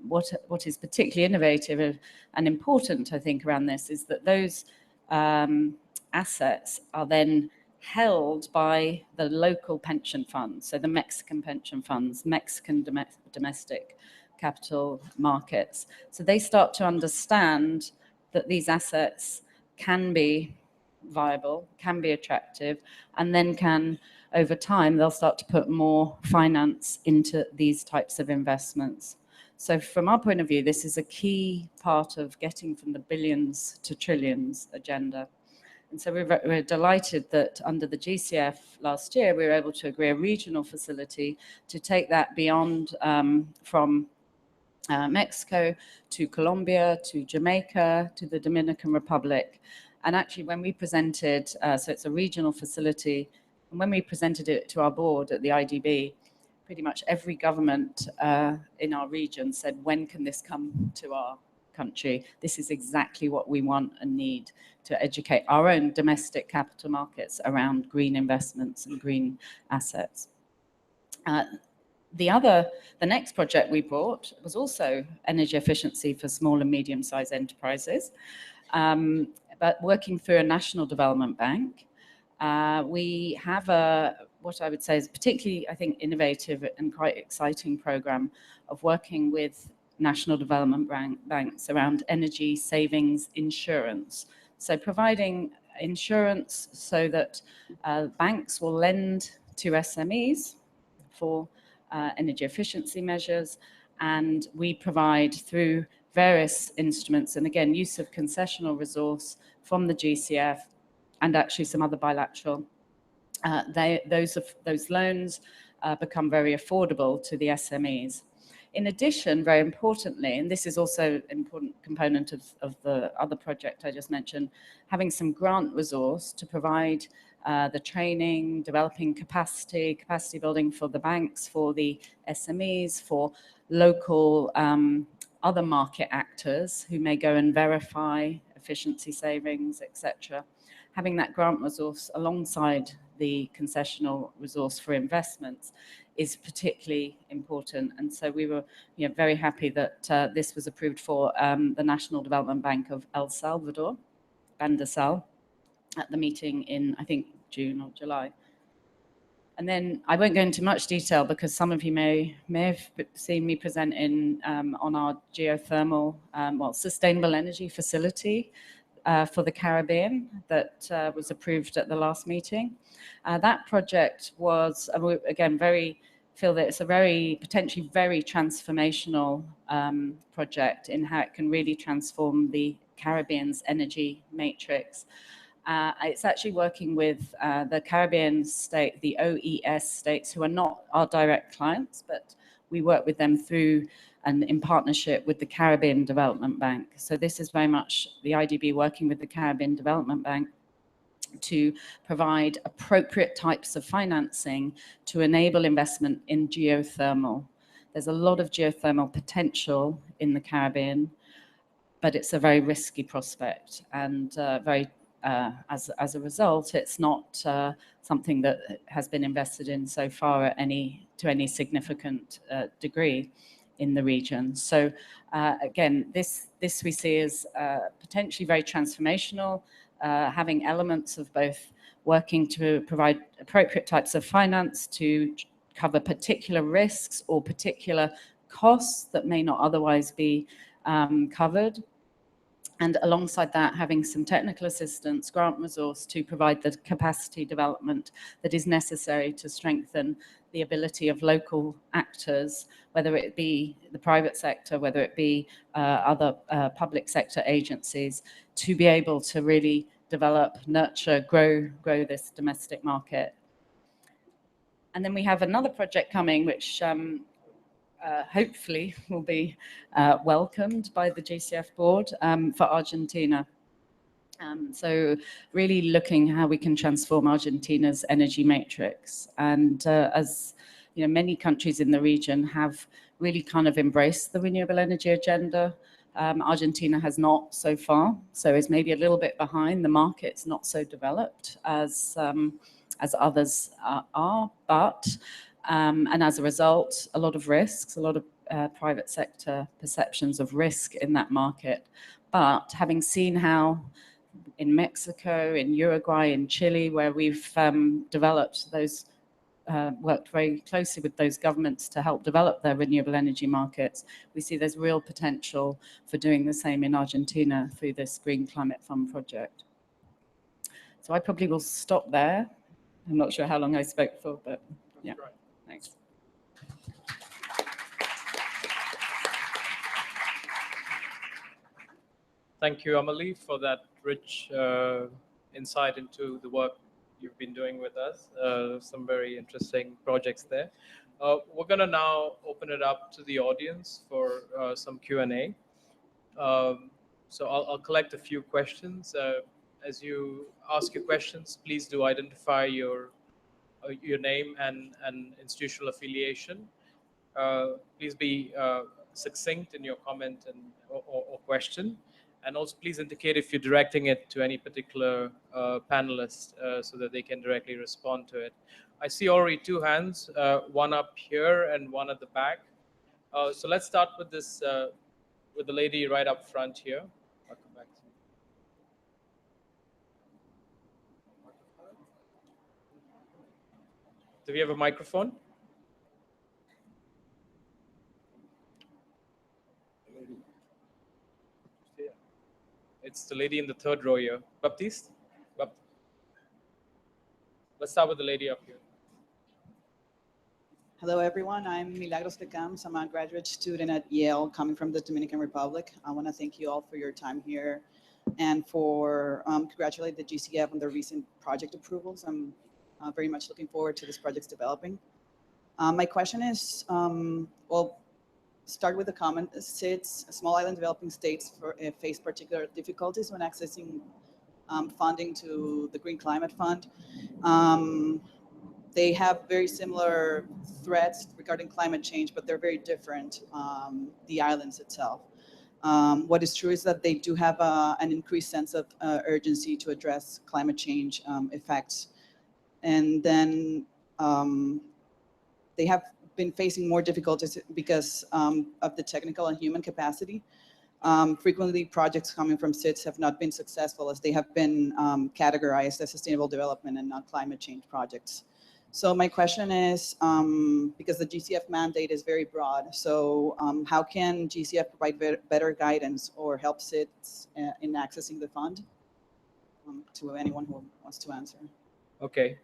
what is particularly innovative and important, I think, around this is that those assets are then held by the local pension funds, so the Mexican pension funds, Mexican domestic capital markets. So they start to understand that these assets can be viable, can be attractive, and then can, over time, they'll start to put more finance into these types of investments. So from our point of view, this is a key part of getting from the billions to trillions agenda. And so we're delighted that under the GCF last year, we were able to agree a regional facility to take that beyond from Mexico to Colombia, to Jamaica, to the Dominican Republic. And actually, when we presented, so it's a regional facility, and when we presented it to our board at the IDB, pretty much every government in our region said, when can this come to our country? This is exactly what we want and need to educate our own domestic capital markets around green investments and green assets. The next project we brought was also energy efficiency for small and medium-sized enterprises, but working through a national development bank. We have what I would say is particularly, I think, innovative and quite exciting program of working with national development banks around energy savings insurance. So providing insurance so that banks will lend to SMEs for energy efficiency measures, and we provide through various instruments, and again, use of concessional resource from the GCF and actually some other bilateral, those loans become very affordable to the SMEs. In addition, very importantly, and this is also an important component of the other project I just mentioned, having some grant resource to provide the training, developing capacity building for the banks, for the SMEs, for local other market actors who may go and verify efficiency savings, etc. Having that grant resource alongside the concessional resource for investments is particularly important. And so we were very happy that this was approved for the National Development Bank of El Salvador, Bandasal, at the meeting in, I think, June or July. And then I won't go into much detail because some of you may have seen me present on our geothermal, sustainable energy facility for the Caribbean that was approved at the last meeting. That project was, again, feel that it's a potentially very transformational project in how it can really transform the Caribbean's energy matrix. It's actually working with the Caribbean state, the OES states, who are not our direct clients, but we work with them through and in partnership with the Caribbean Development Bank. So this is very much the IDB working with the Caribbean Development Bank to provide appropriate types of financing to enable investment in geothermal. There's a lot of geothermal potential in the Caribbean, but it's a very risky prospect, and as a result, it's not something that has been invested in so far to any significant degree in the region. So again, this we see as potentially very transformational, having elements of both working to provide appropriate types of finance to cover particular risks or particular costs that may not otherwise be covered. And alongside that, having some technical assistance, grant resource to provide the capacity development that is necessary to strengthen the ability of local actors, whether it be the private sector, whether it be other public sector agencies, to be able to really develop, nurture, grow this domestic market. And then we have another project coming, which hopefully will be welcomed by the GCF board for Argentina. So really looking how we can transform Argentina's energy matrix. And as you know, many countries in the region have really kind of embraced the renewable energy agenda. Argentina has not so far, so is maybe a little bit behind. The market's not so developed as others are, but and as a result, a lot of risks, a lot of private sector perceptions of risk in that market. But having seen how in Mexico, in Uruguay, in Chile, where we've developed those, worked very closely with those governments to help develop their renewable energy markets, we see there's real potential for doing the same in Argentina through this Green Climate Fund project. So I probably will stop there. I'm not sure how long I spoke for, but yeah, thanks. Thank you, Amalie, for that rich insight into the work you've been doing with us. Some very interesting projects there. We're going to now open it up to the audience for some Q&A. So I'll collect a few questions. As you ask your questions, please do identify your name and institutional affiliation. Please be succinct in your comment and or question. And also please indicate if you're directing it to any particular panelist so that they can directly respond to it. I see already two hands, one up here and one at the back. So let's start with this, with the lady right up front here. I'll come back to you. Do we have a microphone? It's the lady in the third row here. Baptiste? Let's start with the lady up here. Hello, everyone. I'm Milagros de Camps. I'm a graduate student at Yale coming from the Dominican Republic. I want to thank you all for your time here and for congratulate the GCF on their recent project approvals. I'm very much looking forward to this project's developing. My question is, well, start with the comment. SIDS, small island developing states, face particular difficulties when accessing funding to the Green Climate Fund. They have very similar threats regarding climate change, but they're very different, the islands itself. What is true is that they do have an increased sense of urgency to address climate change effects. And then they have been facing more difficulties because of the technical and human capacity. Frequently, projects coming from SIDS have not been successful as they have been categorized as sustainable development and not climate change projects. So my question is, because the GCF mandate is very broad, so how can GCF provide better guidance or help SIDS in accessing the fund? To anyone who wants to answer. Okay,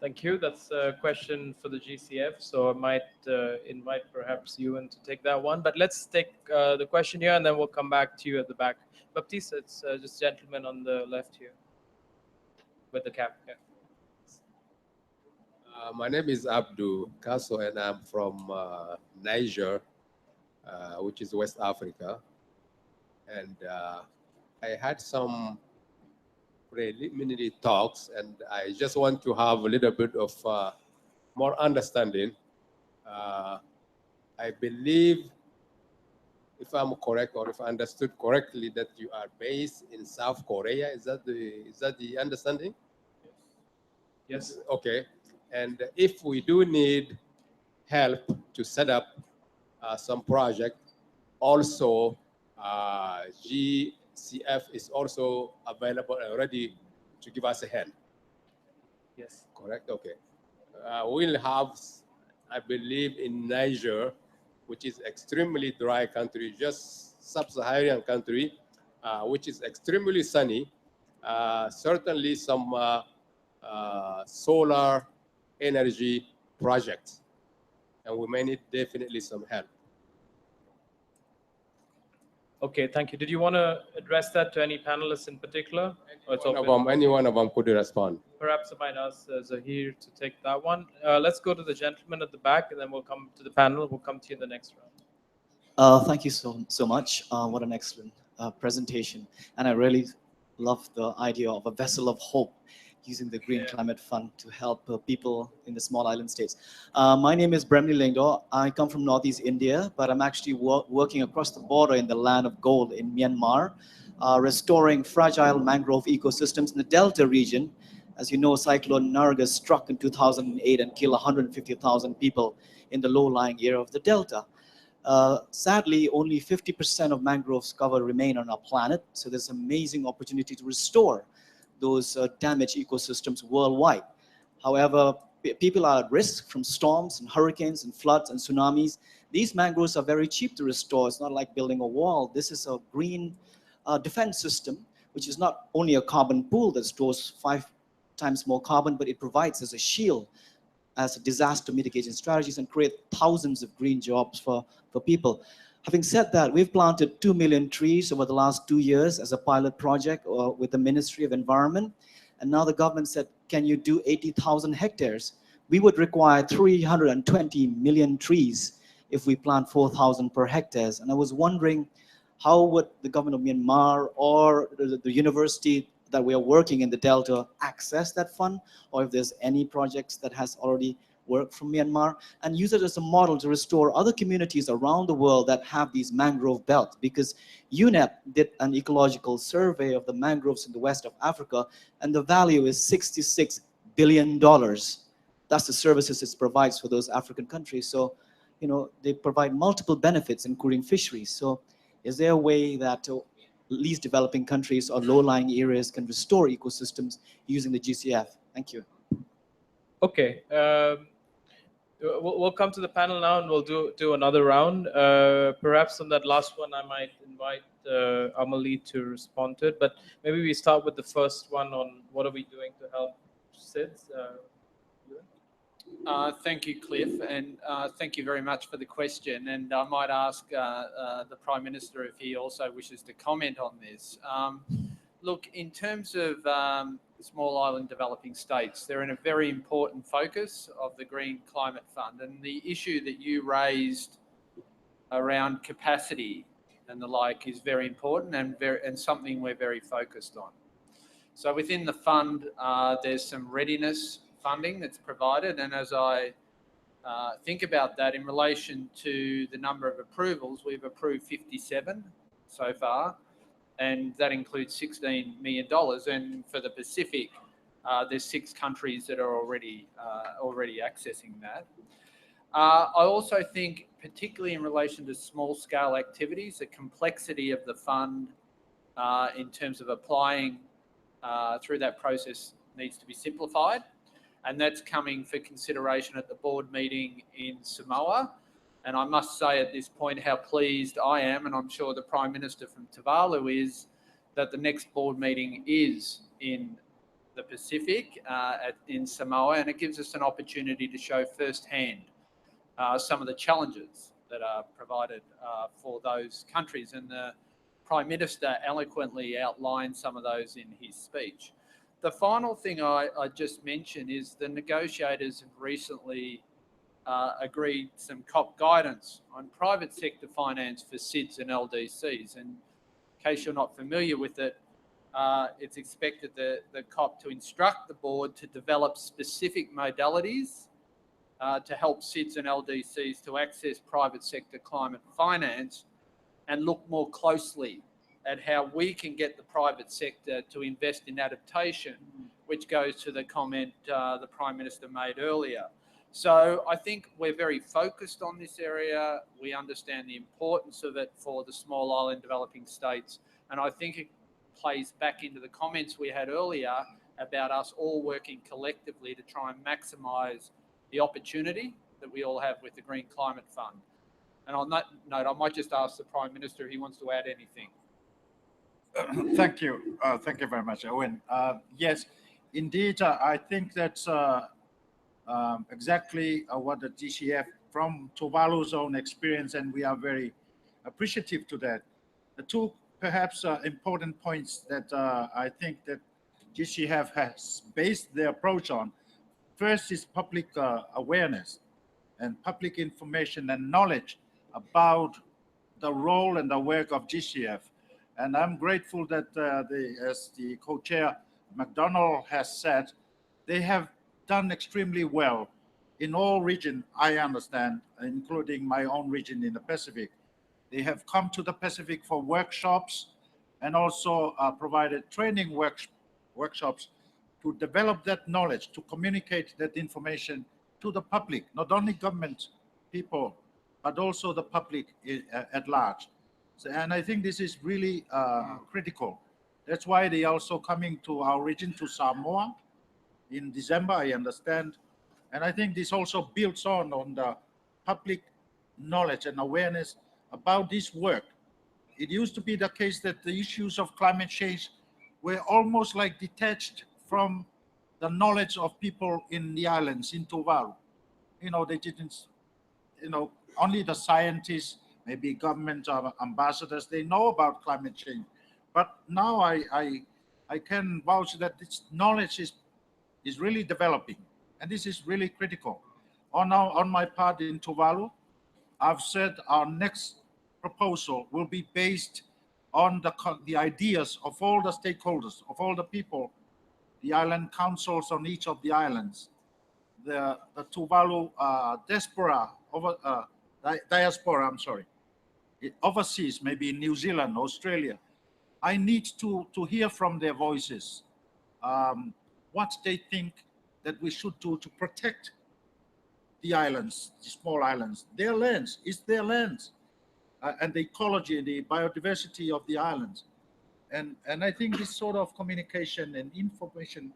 thank you. That's a question for the GCF, so I might invite perhaps Ewan to take that one. But let's take the question here, and then we'll come back to you at the back. Baptiste, it's just gentleman on the left here with the cap. Yeah. My name is Abdul Kaso, and I'm from Niger, which is West Africa. And I had some preliminary talks, and I just want to have a little bit of more understanding. I believe, if I'm correct or if I understood correctly, that you are based in South Korea. Is that the understanding? Yes. Okay. And if we do need help to set up some project, also GCF is also available and ready to give us a hand. Yes. Correct? Okay. We'll have, I believe, in Niger, which is extremely dry country, just sub-Saharan country, which is extremely sunny, certainly some solar energy projects, and we may need definitely some help. Okay, thank you. Did you want to address that to any panelists in particular? Or it's open? Any one of them could respond. Perhaps I might ask Zahir to take that one. Let's go to the gentleman at the back, and then we'll come to the panel. We'll come to you in the next round. Thank you so much. What an excellent presentation. And I really love the idea of a vessel of hope using the Green Climate Fund to help people in the small island states. My name is Bremley Lengdo. I come from Northeast India, but I'm actually working across the border in the land of gold in Myanmar, restoring fragile mangrove ecosystems in the Delta region. As you know, Cyclone Nargis struck in 2008 and killed 150,000 people in the low-lying area of the Delta. Sadly, only 50% of mangroves cover remain on our planet, so there's amazing opportunity to restore those damaged ecosystems worldwide. However, people are at risk from storms and hurricanes and floods and tsunamis. These mangroves are very cheap to restore. It's not like building a wall. This is a green defense system, which is not only a carbon pool that stores 5 times more carbon, but it provides as a shield, as a disaster mitigation strategies, and create thousands of green jobs for people. Having said that, we've planted 2 million trees over the last 2 years as a pilot project with the Ministry of Environment. And now the government said, can you do 80,000 hectares? We would require 320 million trees if we plant 4,000 per hectares. And I was wondering, how would the government of Myanmar or the university that we are working in the Delta access that fund, or if there's any projects that has already worked from Myanmar, and use it as a model to restore other communities around the world that have these mangrove belts? Because UNEP did an ecological survey of the mangroves in the west of Africa, and the value is $66 billion. That's the services it provides for those African countries. So, you know, they provide multiple benefits, including fisheries. So is there a way that least developing countries or low-lying areas can restore ecosystems using the GCF? Thank you. Okay. We'll come to the panel now, and we'll do another round. Perhaps on that last one, I might invite Amalie to respond to it. But maybe we start with the first one on what are we doing to help SIDS. Thank you, Cliff, and thank you very much for the question. And I might ask the Prime Minister if he also wishes to comment on this. Look, in terms of small island developing states, they're in a very important focus of the Green Climate Fund. And the issue that you raised around capacity and the like is very important and something we're very focused on. So within the fund, there's some readiness funding that's provided, and as I think about that in relation to the number of approvals, we've approved 57 so far, and that includes $16 million. And for the Pacific, there's 6 countries that are already accessing that. I also think, particularly in relation to small-scale activities, the complexity of the fund in terms of applying through that process needs to be simplified. And that's coming for consideration at the board meeting in Samoa. And I must say at this point how pleased I am, and I'm sure the Prime Minister from Tuvalu is, that the next board meeting is in the Pacific, in Samoa, and it gives us an opportunity to show firsthand some of the challenges that are provided for those countries. And the Prime Minister eloquently outlined some of those in his speech. The final thing I just mentioned is the negotiators have recently agreed some COP guidance on private sector finance for SIDS and LDCs. And in case you're not familiar with it, it's expected the COP to instruct the board to develop specific modalities to help SIDS and LDCs to access private sector climate finance and look more closely at how we can get the private sector to invest in adaptation, which goes to the comment the Prime Minister made earlier. So I think we're very focused on this area. We understand the importance of it for the small island developing states. And I think it plays back into the comments we had earlier about us all working collectively to try and maximise the opportunity that we all have with the Green Climate Fund. And on that note, I might just ask the Prime Minister if he wants to add anything. Thank you. Thank you very much, Owen. Yes, indeed, I think that's exactly what the GCF, from Tuvalu's own experience, and we are very appreciative to that. the two perhaps important points that I think that GCF has based their approach on. First is public awareness and public information and knowledge about the role and the work of GCF. And I'm grateful that as the co-chair McDonald has said, they have done extremely well in all regions, I understand, including my own region in the Pacific. They have come to the Pacific for workshops and also provided training workshops to develop that knowledge, to communicate that information to the public, not only government people, but also the public at large. So, and I think this is really critical. That's why they are also coming to our region, to Samoa, in December, I understand. And I think this also builds on the public knowledge and awareness about this work. It used to be the case that the issues of climate change were almost like detached from the knowledge of people in the islands, in Tuvalu. You know, they didn't, you know, only the scientists, maybe government ambassadors, they know about climate change. But now I can vouch that this knowledge is really developing, and this is really critical. On my part in Tuvalu, I've said our next proposal will be based on the ideas of all the stakeholders, of all the people, the island councils on each of the islands, the Tuvalu diaspora, I'm sorry, overseas, maybe in New Zealand, Australia. I need to hear from their voices what they think that we should do to protect the islands, the small islands. Their lands, it's their lands, and the ecology, the biodiversity of the islands. And I think this sort of communication and information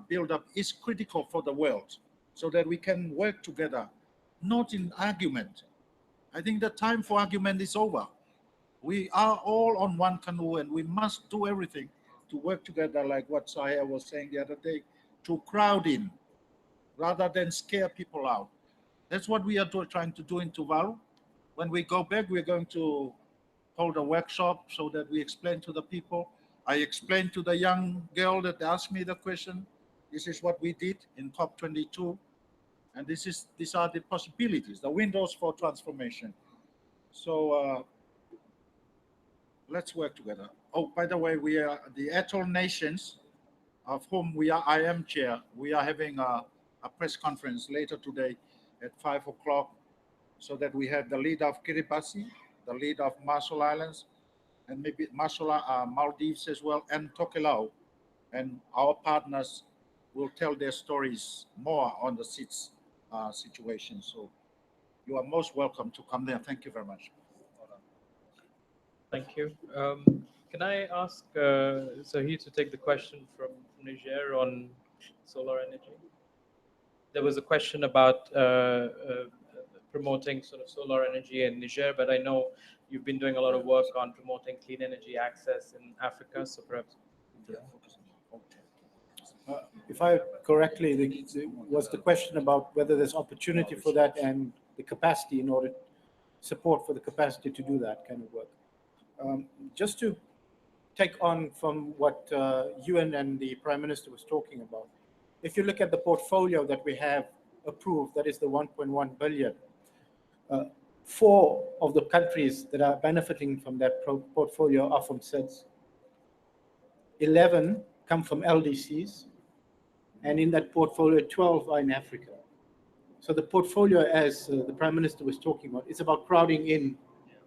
build-up is critical for the world, so that we can work together, not in argument. I think the time for argument is over. We are all on one canoe, and we must do everything to work together, like what Sahia was saying the other day, to crowd in rather than scare people out. That's what we are trying to do in Tuvalu. When we go back, we're going to hold a workshop so that we explain to the people. I explained to the young girl that asked me the question, this is what we did in COP22, and these are the possibilities, the windows for transformation. So let's work together. Oh, by the way, we are the Atoll Nations, of whom I am chair. We are having a press conference later today at 5 o'clock, so that we have the lead of Kiribati, the lead of Marshall Islands, and maybe Maldives as well, and Tokelau. And our partners will tell their stories more on the seats situation. So you are most welcome to come there. Thank you very much. Thank you. Can I ask Zahid to take the question from Niger on solar energy? There was a question about promoting sort of solar energy in Niger, but I know you've been doing a lot of work on promoting clean energy access in Africa, so perhaps. If I correctly, was the question about whether there's opportunity for that and the capacity in order support for the capacity to do that kind of work. Just to take on from what Ewan and the Prime Minister was talking about, if you look at the portfolio that we have approved, that is the 1.1 billion, 4 of the countries that are benefiting from that portfolio are from SIDS. 11 come from LDCs, and in that portfolio, 12 are in Africa. So the portfolio, as the Prime Minister was talking about, it's about crowding in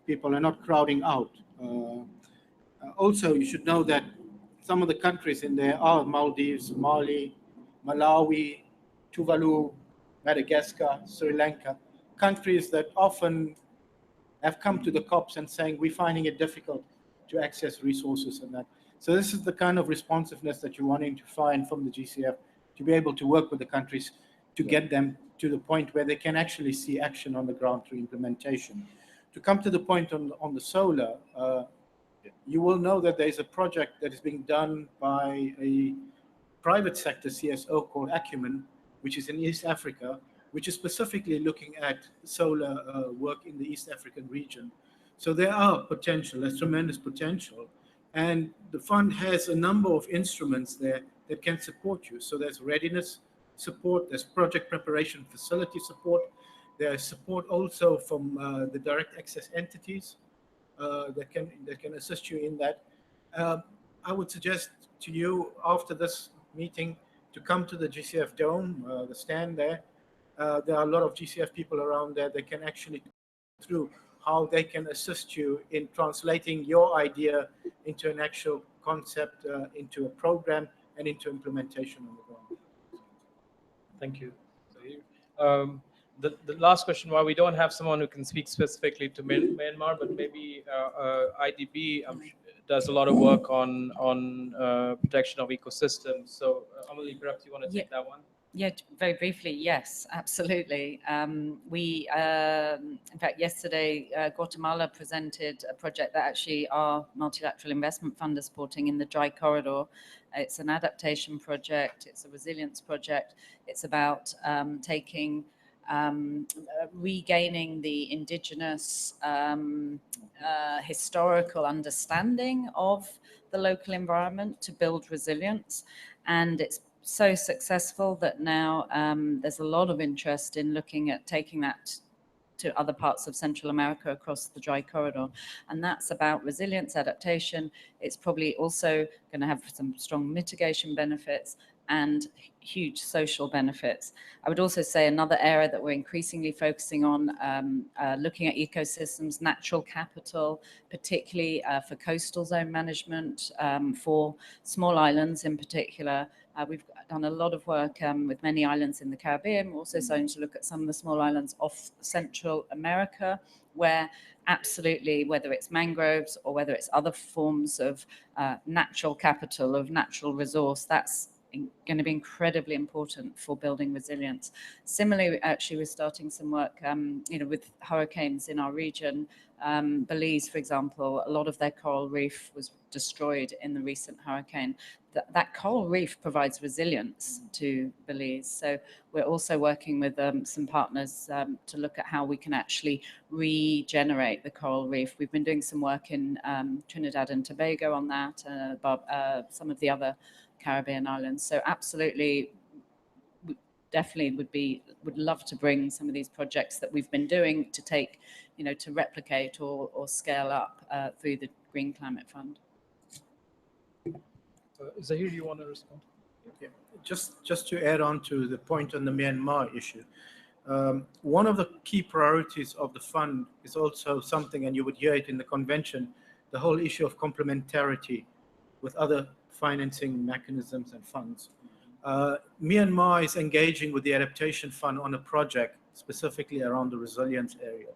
people and not crowding out. Also, you should know that some of the countries in there are Maldives, Mali, Malawi, Tuvalu, Madagascar, Sri Lanka, countries that often have come to the COPs and saying, we're finding it difficult to access resources and that. So this is the kind of responsiveness that you're wanting to find from the GCF, to be able to work with the countries to get them to the point where they can actually see action on the ground through implementation. To come to the point on the solar, you will know that there's a project that is being done by a private sector CSO called Acumen, which is in East Africa, which is specifically looking at solar work in the East African region. So there are potential, there's tremendous potential. And the fund has a number of instruments there that can support you. So there's readiness support, there's project preparation facility support, there's support also from the direct access entities that can assist you in that. I would suggest to you after this meeting to come to the GCF Dome, the stand there. There are a lot of GCF people around there that can actually through how they can assist you in translating your idea into an actual concept, into a program, and into implementation on the ground. Thank you. The last question, while we don't have someone who can speak specifically to Myanmar, but maybe IDB does a lot of work on protection of ecosystems. So Amelie, perhaps you want to take that one? Yeah, very briefly, yes, absolutely. In fact, yesterday, Guatemala presented a project that actually our multilateral investment fund is supporting in the dry corridor. It's an adaptation project. It's a resilience project. It's about regaining the indigenous historical understanding of the local environment to build resilience. And it's so successful that now there's a lot of interest in looking at taking that to other parts of Central America across the dry corridor. And that's about resilience, adaptation. It's probably also going to have some strong mitigation benefits and huge social benefits. I would also say another area that we're increasingly focusing on, looking at ecosystems, natural capital, particularly for coastal zone management, for small islands in particular. We've done a lot of work with many islands in the Caribbean. We're also starting to look at some of the small islands off Central America, where absolutely, whether it's mangroves or whether it's other forms of natural capital, of natural resource, that's going to be incredibly important for building resilience. Similarly, actually, we're starting some work, with hurricanes in our region. Belize, for example, a lot of their coral reef was destroyed in the recent hurricane. That coral reef provides resilience to Belize. So we're also working with some partners to look at how we can actually regenerate the coral reef. We've been doing some work in Trinidad and Tobago on that, some of the other Caribbean islands. So absolutely, definitely would love to bring some of these projects that we've been doing to take, to replicate or scale up through the Green Climate Fund. Zahir, you want to respond? Yeah. Just to add on to the point on the Myanmar issue, one of the key priorities of the fund is also something, and you would hear it in the convention, the whole issue of complementarity with other financing mechanisms and funds. Myanmar is engaging with the Adaptation Fund on a project specifically around the resilience area.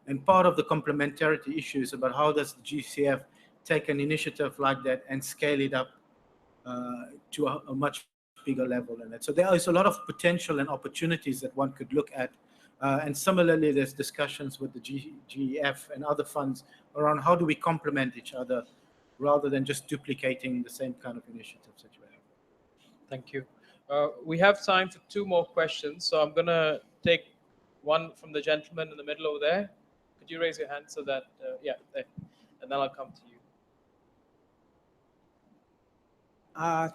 And part of the complementarity issue is about how does the GCF take an initiative like that and scale it up to a much bigger level in it. So there is a lot of potential and opportunities that one could look at. And similarly, there's discussions with the GCF and other funds around how do we complement each other rather than just duplicating the same kind of initiatives that you have. Thank you. We have time for 2 more questions. So I'm going to take one from the gentleman in the middle over there. Could you raise your hand so that, yeah, there. And then I'll come to you.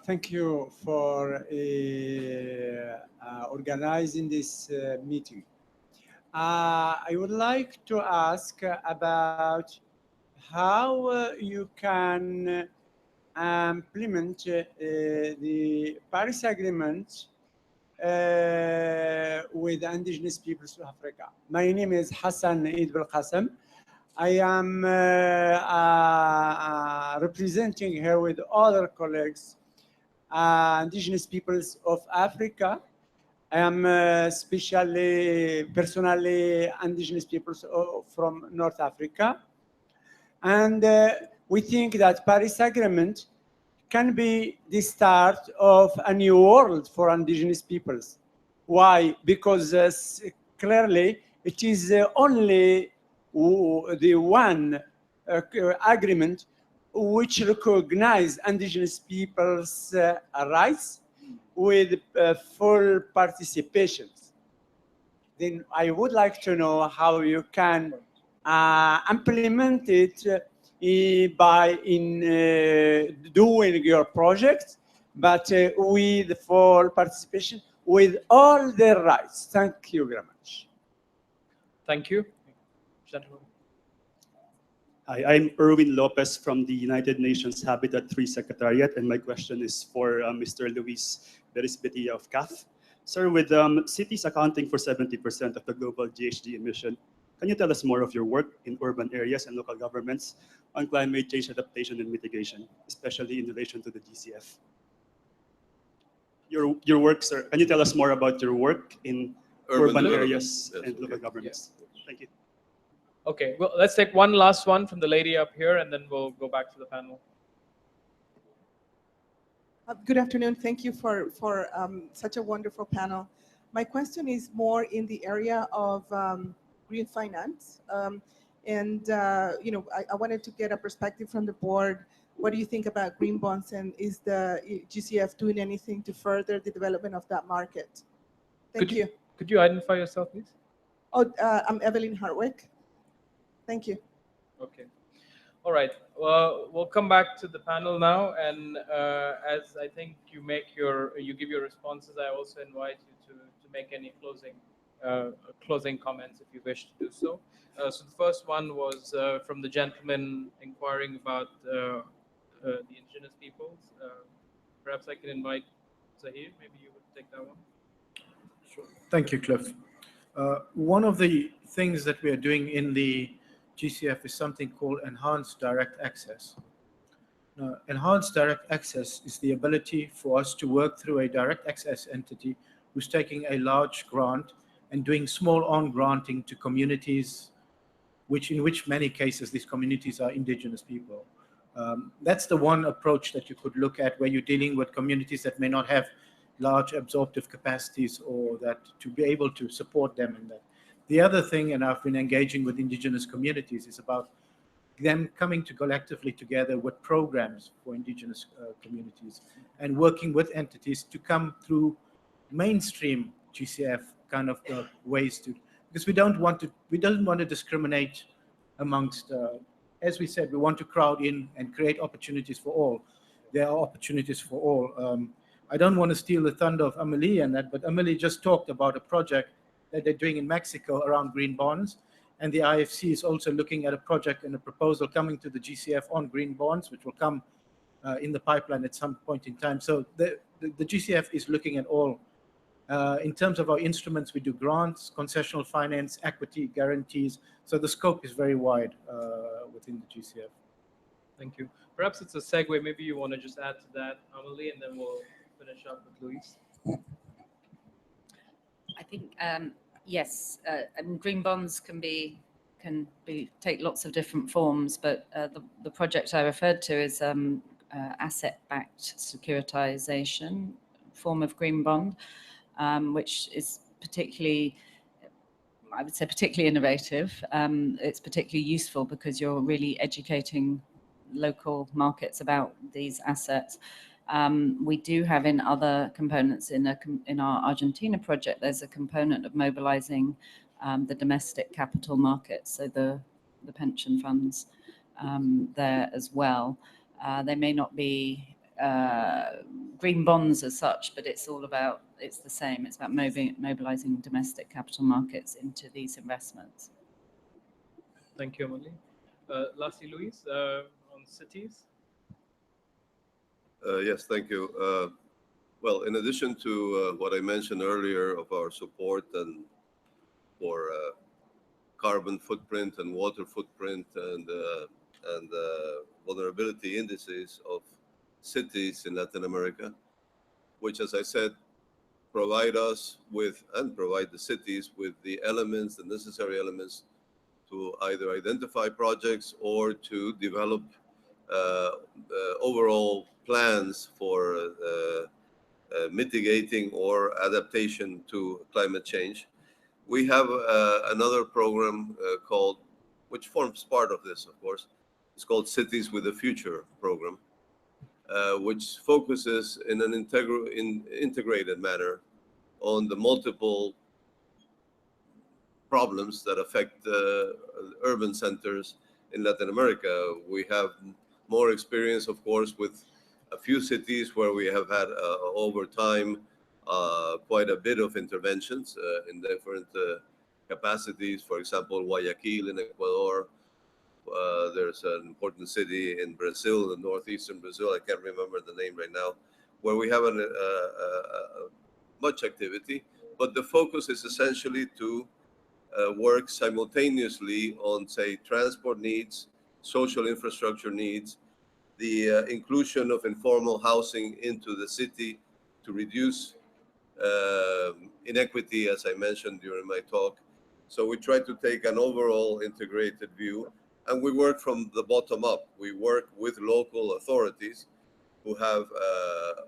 Thank you for organizing this meeting. I would like to ask about how you can implement the Paris Agreement with the indigenous peoples of Africa. My name is Hassan Eid Belqasem. I am representing here with other colleagues, indigenous peoples of Africa. I am personally indigenous peoples from North Africa. And we think that Paris Agreement can be the start of a new world for indigenous peoples. Why? Because clearly it is only the one agreement which recognizes indigenous peoples' rights with full participation. Then I would like to know how you can implement it by doing your project, but with full participation, with all their rights. Thank you very much. Thank you. Gentlemen. Hi, I'm Erwin Lopez from the United Nations Habitat 3 Secretariat, and my question is for Mr. Luis Berisbetia of CAF. Sir, with cities accounting for 70% of the global GHG emission, can you tell us more of your work in urban areas and local governments on climate change adaptation and mitigation, especially in relation to the GCF? Your work, sir, can you tell us more about your work in urban areas and local governments? Thank you. Okay, well, let's take one last one from the lady up here, and then we'll go back to the panel. Good afternoon. Thank you for such a wonderful panel. My question is more in the area of green finance. I wanted to get a perspective from the board. What do you think about green bonds, and is the GCF doing anything to further the development of that market? Thank you. Could you identify yourself, please? Oh, I'm Evelyn Hartwick. Thank you. Okay. All right. Well, we'll come back to the panel now, and as I think you give your responses, I also invite you to make any closing comments if you wish to do so. So the first one was from the gentleman inquiring about the indigenous peoples. Perhaps I can invite Zahir. Maybe you would take that one. Sure. Thank you, Cliff. One of the things that we are doing in the GCF is something called enhanced direct access. Now, enhanced direct access is the ability for us to work through a direct access entity who's taking a large grant and doing small on-granting to communities, in which many cases these communities are indigenous people. That's the one approach that you could look at, where you're dealing with communities that may not have large absorptive capacities, or that to be able to support them in that. The other thing, and I've been engaging with indigenous communities, is about them coming to collectively together with programs for indigenous communities and working with entities to come through mainstream GCF kind of ways to, because we don't want to discriminate amongst, as we said, we want to crowd in and create opportunities for all. There are opportunities for all. I don't want to steal the thunder of Amelie and that, but Amelie just talked about a project that they're doing in Mexico around green bonds. And the IFC is also looking at a project and a proposal coming to the GCF on green bonds, which will come in the pipeline at some point in time. So the GCF is looking at all. In terms of our instruments, we do grants, concessional finance, equity, guarantees. So the scope is very wide within the GCF. Thank you. Perhaps it's a segue. Maybe you want to just add to that, Amelie, and then we'll finish up with Luis. I think yes, and green bonds can take lots of different forms, but the project I referred to is asset-backed securitization form of green bond, which is particularly, I would say, particularly innovative. It's particularly useful because you're really educating local markets about these assets. We do have in other components in our Argentina project, there's a component of mobilizing the domestic capital markets, so the pension funds there as well. They may not be green bonds as such, but it's the same. It's about mobilizing domestic capital markets into these investments. Thank you, Amelie. Lastly, Luis, on cities. Yes, thank you. Well, in addition to what I mentioned earlier of our support and for carbon footprint and water footprint and vulnerability indices of cities in Latin America, which, as I said, provide us with and provide the cities with the elements, the necessary elements to either identify projects or to develop overall plans for mitigating or adaptation to climate change. We have another program which forms part of this, of course. It's called Cities with a Future program, which focuses in an integrated manner on the multiple problems that affect urban centers in Latin America. We have more experience, of course, with a few cities where we have had over time quite a bit of interventions in different capacities. For example, Guayaquil in Ecuador. There's an important city in Brazil, in northeastern Brazil, I can't remember the name right now, where we have much activity. But the focus is essentially to work simultaneously on, say, transport needs, social infrastructure needs, the inclusion of informal housing into the city to reduce inequity, as I mentioned during my talk. So we try to take an overall integrated view, and we work from the bottom up. We work with local authorities who have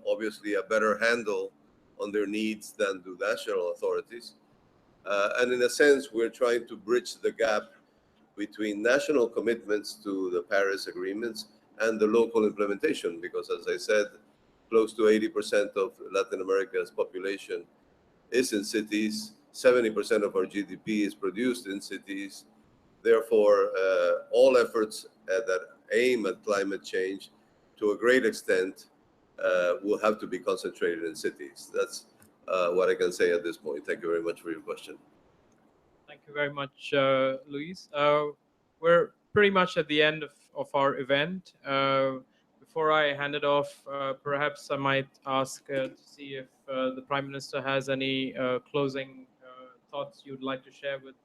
obviously a better handle on their needs than do national authorities. And in a sense, we're trying to bridge the gap between national commitments to the Paris agreements and the local implementation, because as I said, close to 80% of Latin America's population is in cities. 70% of our GDP is produced in cities. Therefore, all efforts that aim at climate change to a great extent will have to be concentrated in cities. That's what I can say at this point. Thank you very much for your question. Thank you very much, Luis. We're pretty much at the end of our event. Before I hand it off, perhaps I might ask to see if the Prime Minister has any closing thoughts you'd like to share with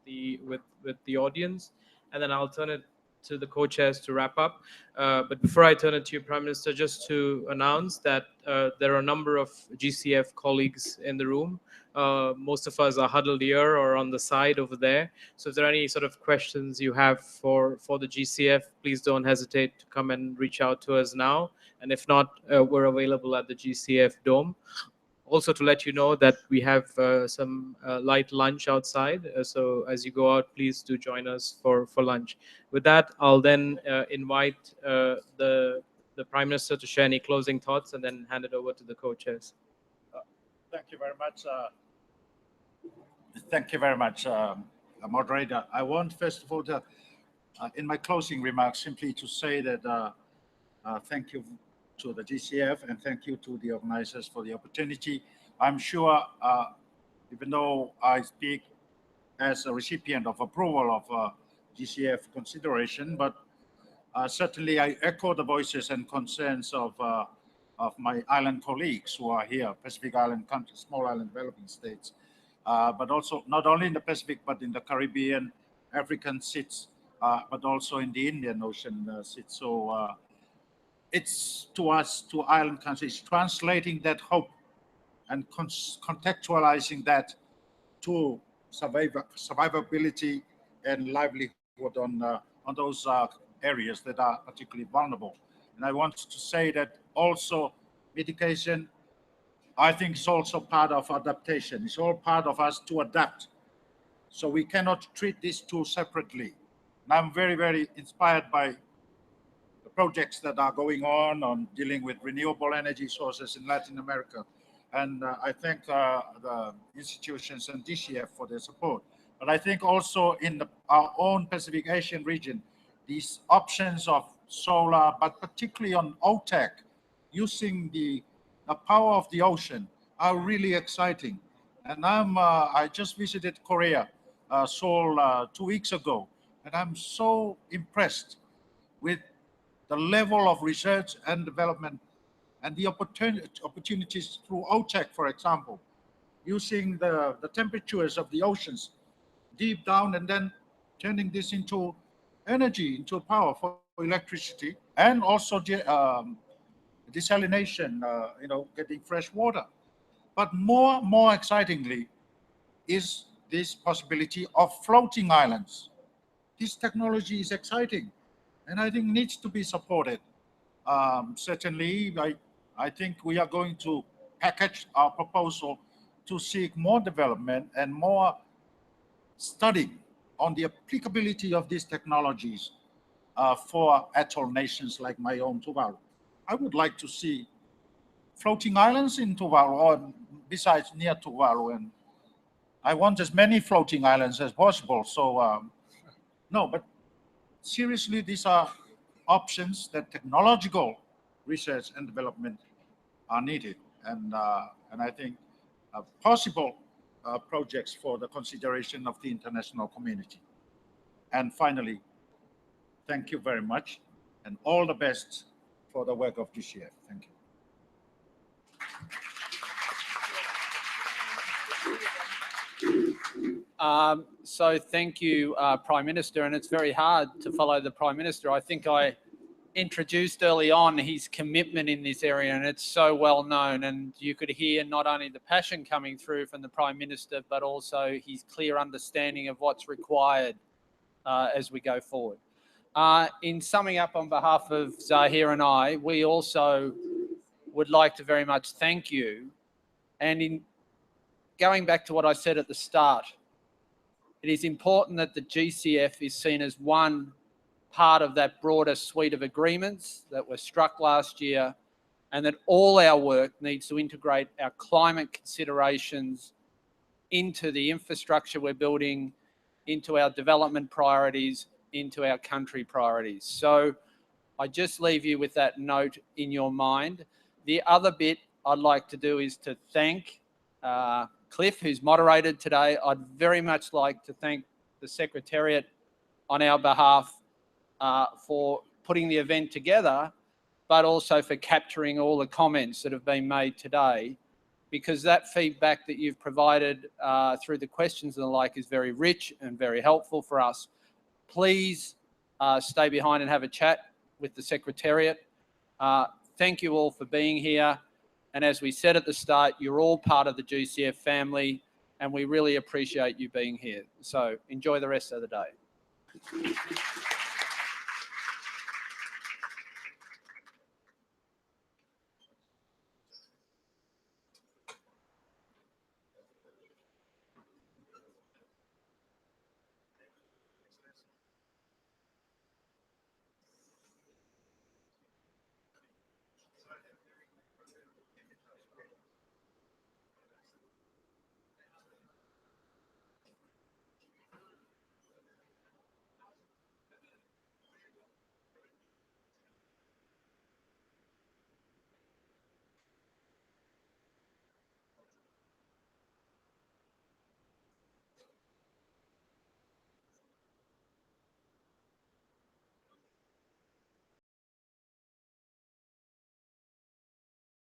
the audience, and then I'll turn it to the co-chairs to wrap up. But before I turn it to you, Prime Minister, just to announce that there are a number of GCF colleagues in the room. Most of us are huddled here or on the side over there. So if there are any sort of questions you have for the GCF, please don't hesitate to come and reach out to us now. And if not, we're available at the GCF Dome. Also to let you know that we have some light lunch outside. So as you go out, please do join us for lunch. With that, I'll then invite the Prime Minister to share any closing thoughts and then hand it over to the co-chairs. Thank you very much. Thank you very much, moderator. I want, first of all, to, in my closing remarks, simply to say that thank you to the GCF and thank you to the organizers for the opportunity. I'm sure, even though I speak as a recipient of approval of GCF consideration, but certainly I echo the voices and concerns of my island colleagues who are here, Pacific Island countries, small island developing states, but also not only in the Pacific, but in the Caribbean, African seats, but also in the Indian Ocean seats. So it's to us, to island countries, translating that hope and contextualizing that to survivability and livelihood on those areas that are particularly vulnerable. And I want to say that also mitigation, I think, is also part of adaptation. It's all part of us to adapt. So we cannot treat these two separately. And I'm very, very inspired by the projects that are going on dealing with renewable energy sources in Latin America. And I thank the institutions and GCF for their support. But I think also in our own Pacific Asian region, these options of solar, but particularly on OTEC, using the power of the ocean, are really exciting. And I just visited Korea, Seoul, 2 weeks ago, and I'm so impressed with the level of research and development and the opportunities through OTEC, for example, using the temperatures of the oceans deep down and then turning this into energy, into power for electricity, and also desalination, getting fresh water. But more excitingly is this possibility of floating islands. This technology is exciting and I think needs to be supported. Certainly, I think we are going to package our proposal to seek more development and more study on the applicability of these technologies for atoll nations like my own Tuvalu. I would like to see floating islands in Tuvalu, or besides near Tuvalu I want as many floating islands as possible. So no, but seriously, these are options that technological research and development are needed, and I think possible projects for the consideration of the international community. And finally, thank you very much, and all the best for the work of GCF. Thank you. So thank you, Prime Minister, and it's very hard to follow the Prime Minister. I think I introduced early on his commitment in this area, and it's so well known, and you could hear not only the passion coming through from the Prime Minister, but also his clear understanding of what's required as we go forward. In summing up on behalf of Zahir and I, we also would like to very much thank you. And in going back to what I said at the start, it is important that the GCF is seen as one part of that broader suite of agreements that were struck last year, and that all our work needs to integrate our climate considerations into the infrastructure we're building, into our development priorities, into our country priorities. So I just leave you with that note in your mind. The other bit I'd like to do is to thank Cliff, who's moderated today. I'd very much like to thank the Secretariat on our behalf for putting the event together, but also for capturing all the comments that have been made today, because that feedback that you've provided through the questions and the like is very rich and very helpful for us. Please stay behind and have a chat with the Secretariat. Thank you all for being here. And as we said at the start, you're all part of the GCF family, and we really appreciate you being here. So enjoy the rest of the day.